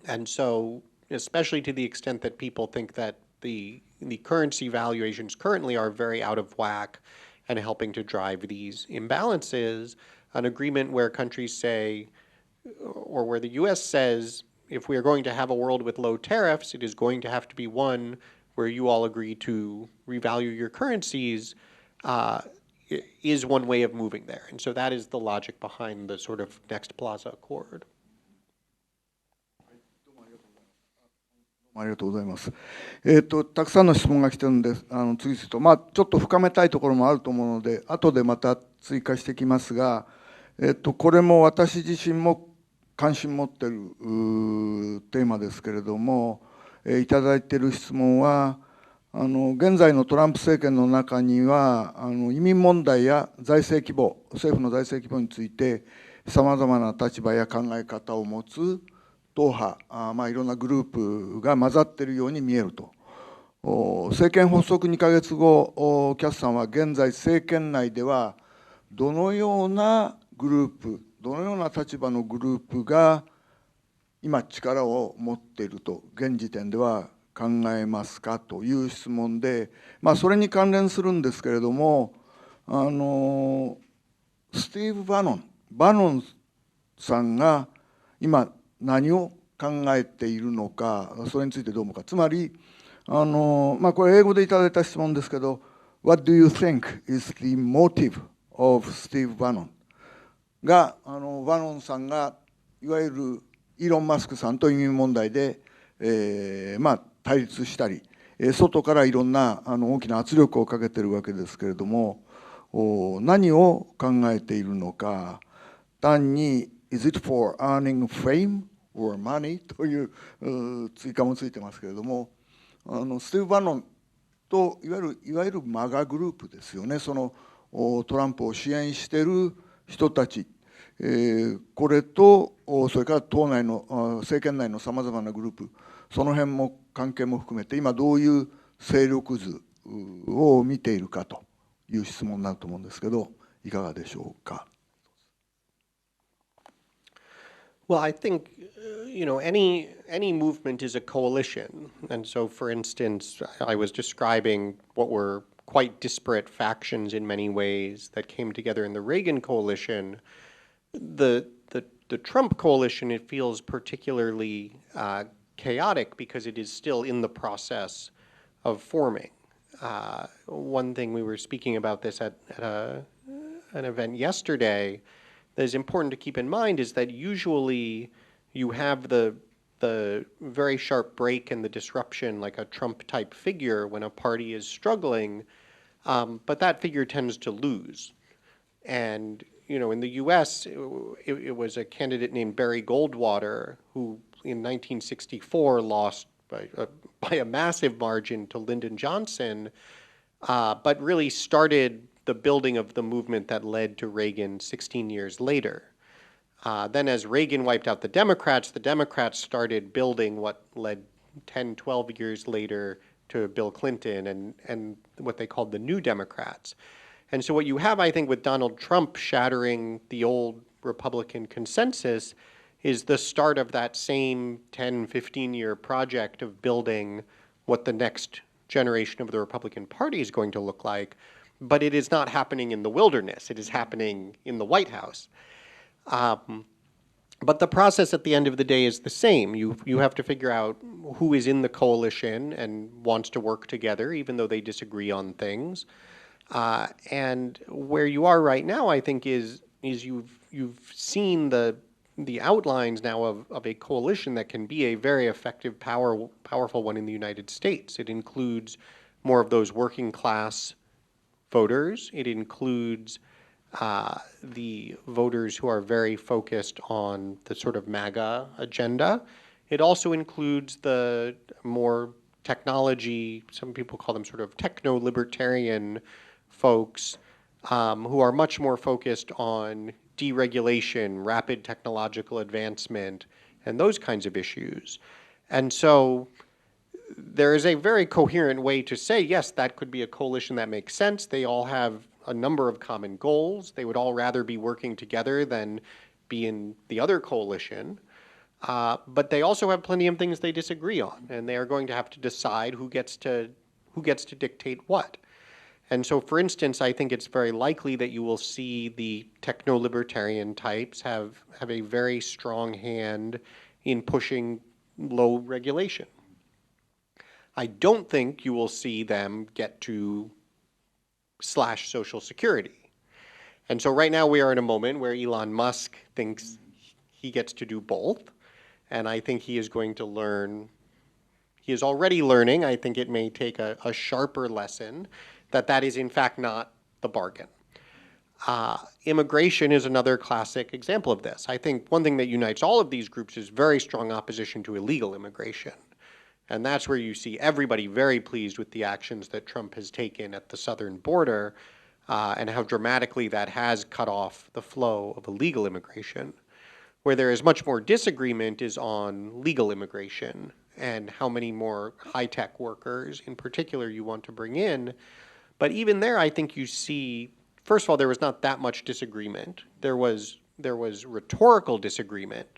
And so, especially to the extent that people think that the currency valuations currently are very out of whack and helping to drive these imbalances, an agreement where countries say, or where the US says, if we are going to have a world with low tariffs, it is going to have to be one where you all agree to revalue your currencies, is one way of moving there. And so that is the logic behind the sort of Next Plaza Accord. ありがとうございます。たくさんの質問が来てるんで、次々と、ちょっと深めたいところもあると思うので、後でまた追加してきますが、これも私自身も関心持っているテーマですけれども、いただいている質問は、現在のトランプ政権の中には、移民問題や財政規模、政府の財政規模について、さまざまな立場や考え方を持つ党派、いろんなグループが混ざっているように見えると。政権発足2か月後、キャスさんは現在政権内ではどのようなグループ、どのような立場のグループが今力を持っていると現時点では考えますかという質問で、それに関連するんですけれども、スティーブ・バノンさんが今何を考えているのか、それについてどう思うか。つまりこれ英語でいただいた質問ですけど、What do you think is the motive of Steve Bannon? がバノンさんがいわゆるイーロン・マスクさんと移民問題で、対立したり、外からいろんな大きな圧力をかけているわけですけれども、何を考えているのか。単に Is it for earning fame or money? という追加もついてますけれども、スティーブ・バノンといわゆるマガグループですよね。そのトランプを支援している人たち、これとそれから党内の政権内のさまざまなグループ、その辺も関係も含めて今どういう勢力図を見ているかという質問になると思うんですけど、いかがでしょうか。Well, I think, any movement is a coalition. And so, for instance, I was describing what were quite disparate factions in many ways that came together in the Reagan coalition. The Trump coalition, it feels particularly chaotic because it is still in the process of forming. One thing we were speaking about this at an event yesterday that is important to keep in mind is that usually you have the very sharp break and the disruption like a Trump-type figure when a party is struggling, but that figure tends to lose. And, in the US, it was a candidate named Barry Goldwater who in 1964 lost by a massive margin to Lyndon Johnson, but really started the building of the movement that led to Reagan 16 years later. Then as Reagan wiped out the Democrats started building what led 10, 12 years later to Bill Clinton and what they called the New Democrats. And so what you have, I think, with Donald Trump shattering the old Republican consensus is the start of that same 10, 15-year project of building what the next generation of the Republican Party is going to look like. But it is not happening in the wilderness. It is happening in the White House. But the process at the end of the day is the same. You have to figure out who is in the coalition and wants to work together, even though they disagree on things. And where you are right now, I think, is you've seen the the outlines now of a coalition that can be a very effective, powerful one in the United States. It includes more of those working class voters. It includes the voters who are very focused on the sort of MAGA agenda. It also includes the more technology, some people call them sort of techno-libertarian folks who are much more focused on deregulation, rapid technological advancement, and those kinds of issues. And so there is a very coherent way to say, yes, that could be a coalition that makes sense. They all have a number of common goals. They would all rather be working together than be in the other coalition. But they also have plenty of things they disagree on, and they are going to have to decide who gets to dictate what. And so, for instance, I think it's very likely that you will see the techno-libertarian types have a very strong hand in pushing low regulation. I don't think you will see them get to slash Social Security. And so right now we are in a moment where Elon Musk thinks he gets to do both. And I think he is going to learn, he is already learning, I think it may take a sharper lesson, that is in fact not the bargain. Immigration is another classic example of this. I think one thing that unites all of these groups is very strong opposition to illegal immigration. And that's where you see everybody very pleased with the actions that Trump has taken at the southern border and how dramatically that has cut off the flow of illegal immigration. Where there is much more disagreement is on legal immigration and how many more high-tech workers in particular you want to bring in. But even there, I think you see, first of all, there was not that much disagreement. There was rhetorical disagreement.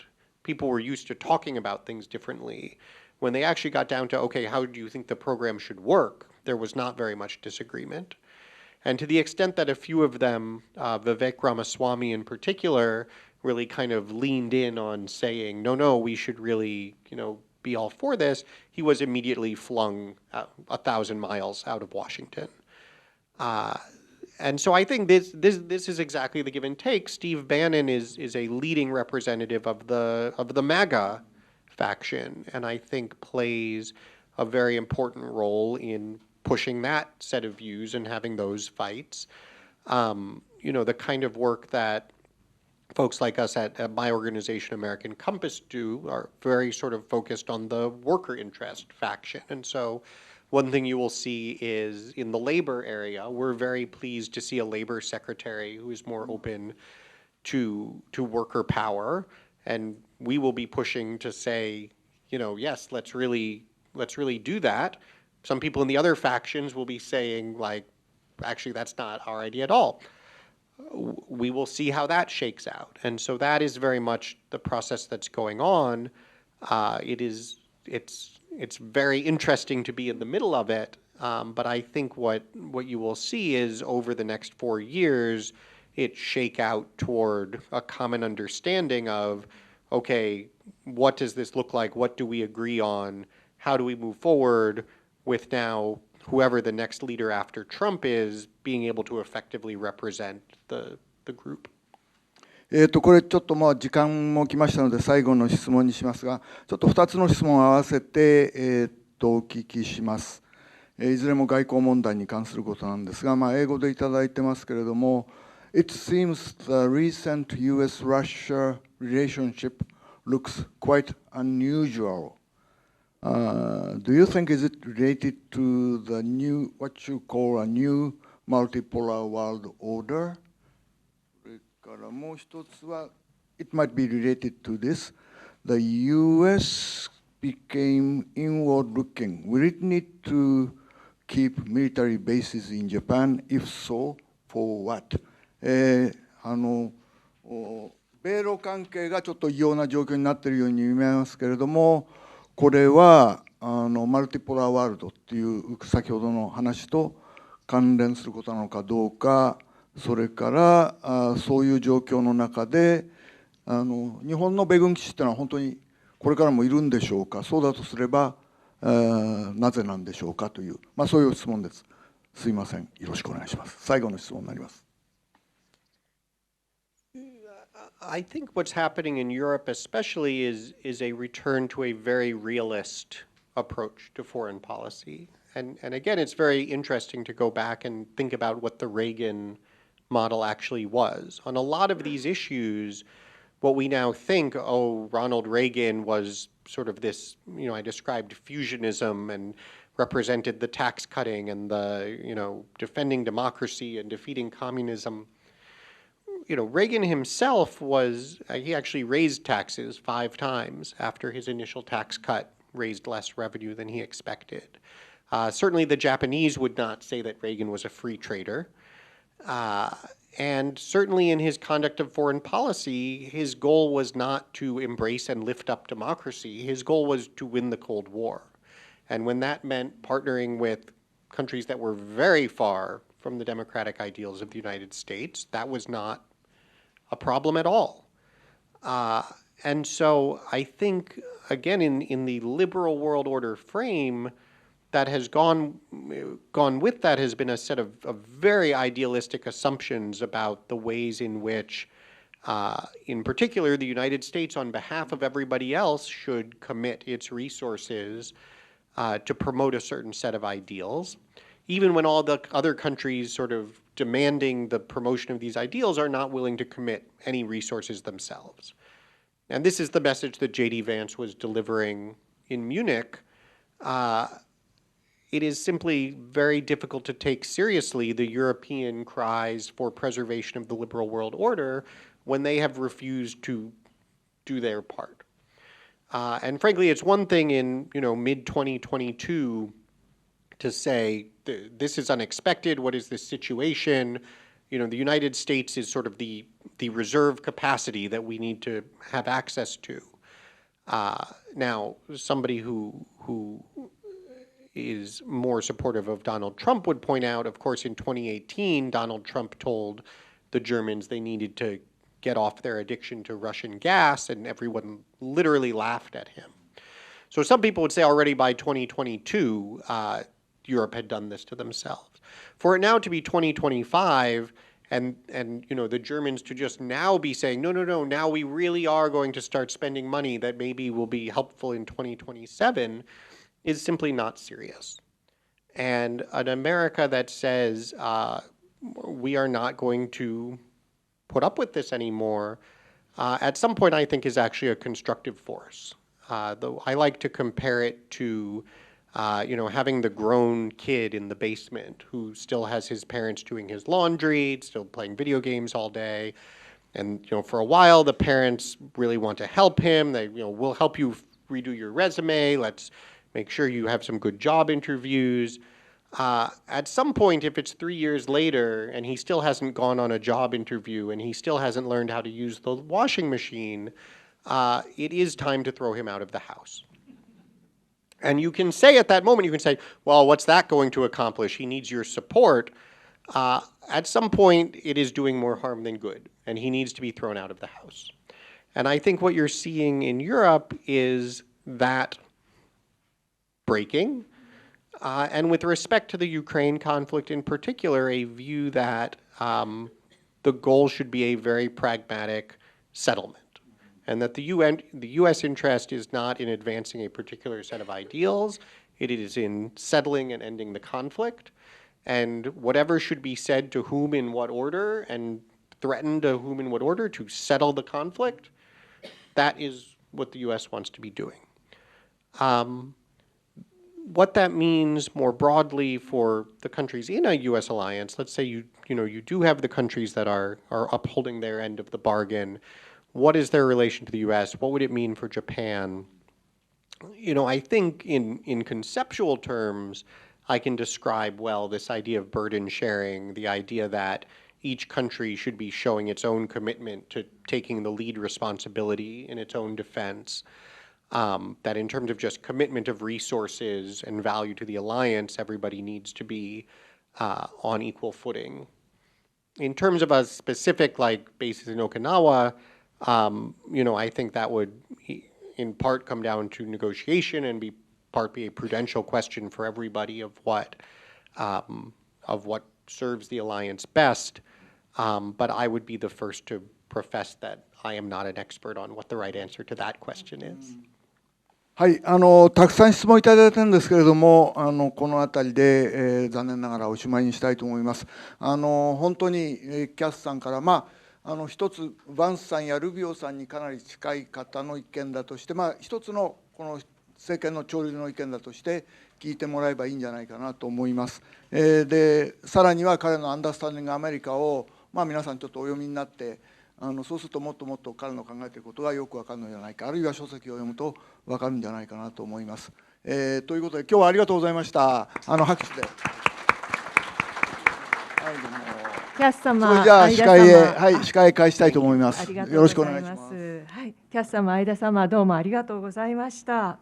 People were used to talking about things differently. When they actually got down to, okay, how do you think the program should work, there was not very much disagreement. And to the extent that a few of them, Vivek Ramaswamy in particular, really kind of leaned in on saying, no, we should really, be all for this, he was immediately flung 1,000 miles out of Washington. And so I think this is exactly the give and take. Steve Bannon is a leading representative of the MAGA faction, and I think plays a very important role in pushing that set of views and having those fights. The kind of work that folks like us at my organization, American Compass, do are very sort of focused on the worker interest faction. And so one thing you will see is in the labor area, we're very pleased to see a labor secretary who is more open to worker power. And we will be pushing to say, yes, let's really do that. Some people in the other factions will be saying, like, actually, that's not our idea at all. We will see how that shakes out. And so that is very much the process that's going on. It's very interesting to be in the middle of it. But I think what you will see is over the next 4 years, it shake out toward a common understanding of, okay, what does this look like? What do we agree on? How do we move forward with now whoever the next leader after Trump is being able to effectively represent the group? これちょっと時間も来ましたので最後の質問にしますが、ちょっと2つの質問を合わせて、お聞きします。いずれも外交問題に関することなんですが、英語でいただいてますけれども、It seems the recent US-Russia relationship looks quite unusual. Do you think is it related to the new, what you call a new multipolar world order? それからもう一つは、it might be related to this. The US became inward looking. Will it need to keep military bases in Japan? If so, for what? 米ロ関係がちょっと異様な状況になっているように見えますけれども、これはマルティポラーワールドっていう先ほどの話と関連することなのかどうか、それからそういう状況の中で日本の米軍基地っていうのは本当にこれからもいるんでしょうか、そうだとすればなぜなんでしょうかという、そういう質問です。すいません、よろしくお願いします。最後の質問になります。I think what's happening in Europe especially is a return to a very realist approach to foreign policy. And again, it's very interesting to go back and think about what the Reagan model actually was. On a lot of these issues, what we now think, oh, Ronald Reagan was sort of this, I described fusionism and represented the tax cutting and the, defending democracy and defeating communism. Reagan himself he actually raised taxes 5 times after his initial tax cut raised less revenue than he expected. Certainly the Japanese would not say that Reagan was a free trader. And certainly in his conduct of foreign policy, his goal was not to embrace and lift up democracy. His goal was to win the Cold War. And when that meant partnering with countries that were very far from the democratic ideals of the United States, that was not a problem at all. And so I think, again, in the liberal world order frame, that has gone with that has been a set of very idealistic assumptions about the ways in which, in particular, the United States, on behalf of everybody else, should commit its resources to promote a certain set of ideals, even when all the other countries sort of demanding the promotion of these ideals are not willing to commit any resources themselves. And this is the message that J.D. Vance was delivering in Munich. It is simply very difficult to take seriously the European cries for preservation of the liberal world order when they have refused to do their part. And frankly, it's one thing in mid-2022 to say, this is unexpected, what is this situation? The United States is sort of the reserve capacity that we need to have access to. Now, somebody who is more supportive of Donald Trump would point out, of course, in 2018, Donald Trump told the Germans they needed to get off their addiction to Russian gas, and everyone literally laughed at him. So some people would say already by 2022, Europe had done this to themselves. For it now to be 2025, and the Germans to just now be saying, no, now we really are going to start spending money that maybe will be helpful in 2027, is simply not serious. And an America that says we are not going to put up with this anymore, at some point I think is actually a constructive force. Though I like to compare it to having the grown kid in the basement who still has his parents doing his laundry, still playing video games all day. And for a while the parents really want to help him. They we'll help you redo your resume. Let's make sure you have some good job interviews. At some point, if it's 3 years later and he still hasn't gone on a job interview and he still hasn't learned how to use the washing machine, it is time to throw him out of the house. And you can say at that moment, you can say, well, what's that going to accomplish? He needs your support. At some point, it is doing more harm than good, and he needs to be thrown out of the house. And I think what you're seeing in Europe is that breaking. And with respect to the Ukraine conflict in particular, a view that the goal should be a very pragmatic settlement, and that the U.S. interest is not in advancing a particular set of ideals, it is in settling and ending the conflict, and whatever should be said to whom in what order and threatened to whom in what order to settle the conflict, that is what the U.S. wants to be doing. What that means more broadly for the countries in a U.S. alliance, let's say you do have the countries that are upholding their end of the bargain. What is their relation to the U.S.? What would it mean for Japan? I think in conceptual terms, I can describe well this idea of burden sharing, the idea that each country should be showing its own commitment to taking the lead responsibility in its own defense. That in terms of just commitment of resources and value to the alliance, everybody needs to be on equal footing. In terms of a specific bases in Okinawa, I think that would in part come down to negotiation and be a prudential question for everybody of what serves the alliance best. But I would be the first to profess that I am not an expert on what the right answer to that question is. はい、たくさん質問いただいたんですけれども、この辺りで、残念ながらおしまいにしたいと思います。本当に、キャスさんから、一つ、バンスさんやルビオさんにかなり近い方の意見だとして、一つのこの政権の潮流の意見だとして聞いてもらえばいいんじゃないかなと思います。で、さらには彼のアンダースタンディングアメリカを、皆さんちょっとお読みになって、そうするともっともっと彼の考えていることがよくわかるのではないか、あるいは書籍を読むとわかるんじゃないかなと思います。ということで、今日はありがとうございました。拍手で。はい、どうも。キャス様、それじゃあ司会へ返したいと思います。よろしくお願いします。はい、キャス様、相田様、どうもありがとうございました。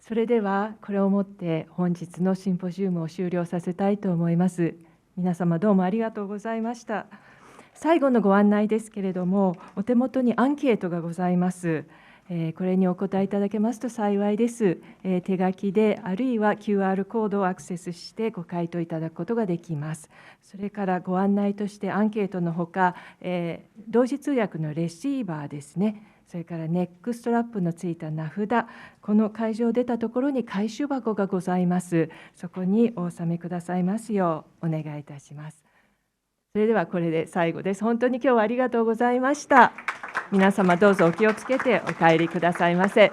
それではこれをもって本日のシンポジウムを終了させたいと思います。皆様どうもありがとうございました。最後のご案内ですけれども、お手元にアンケートがございます。これにお答えいただけますと幸いです。手書きであるいは QR コードをアクセスしてご回答いただくことができます。それからご案内としてアンケートのほか、同時通訳のレシーバーですね、それからネックストラップのついた名札、この会場を出たところに回収箱がございます。そこにお納めくださいますようお願いいたします。それではこれで最後です。本当に今日はありがとうございました。皆様どうぞお気をつけてお帰りくださいませ。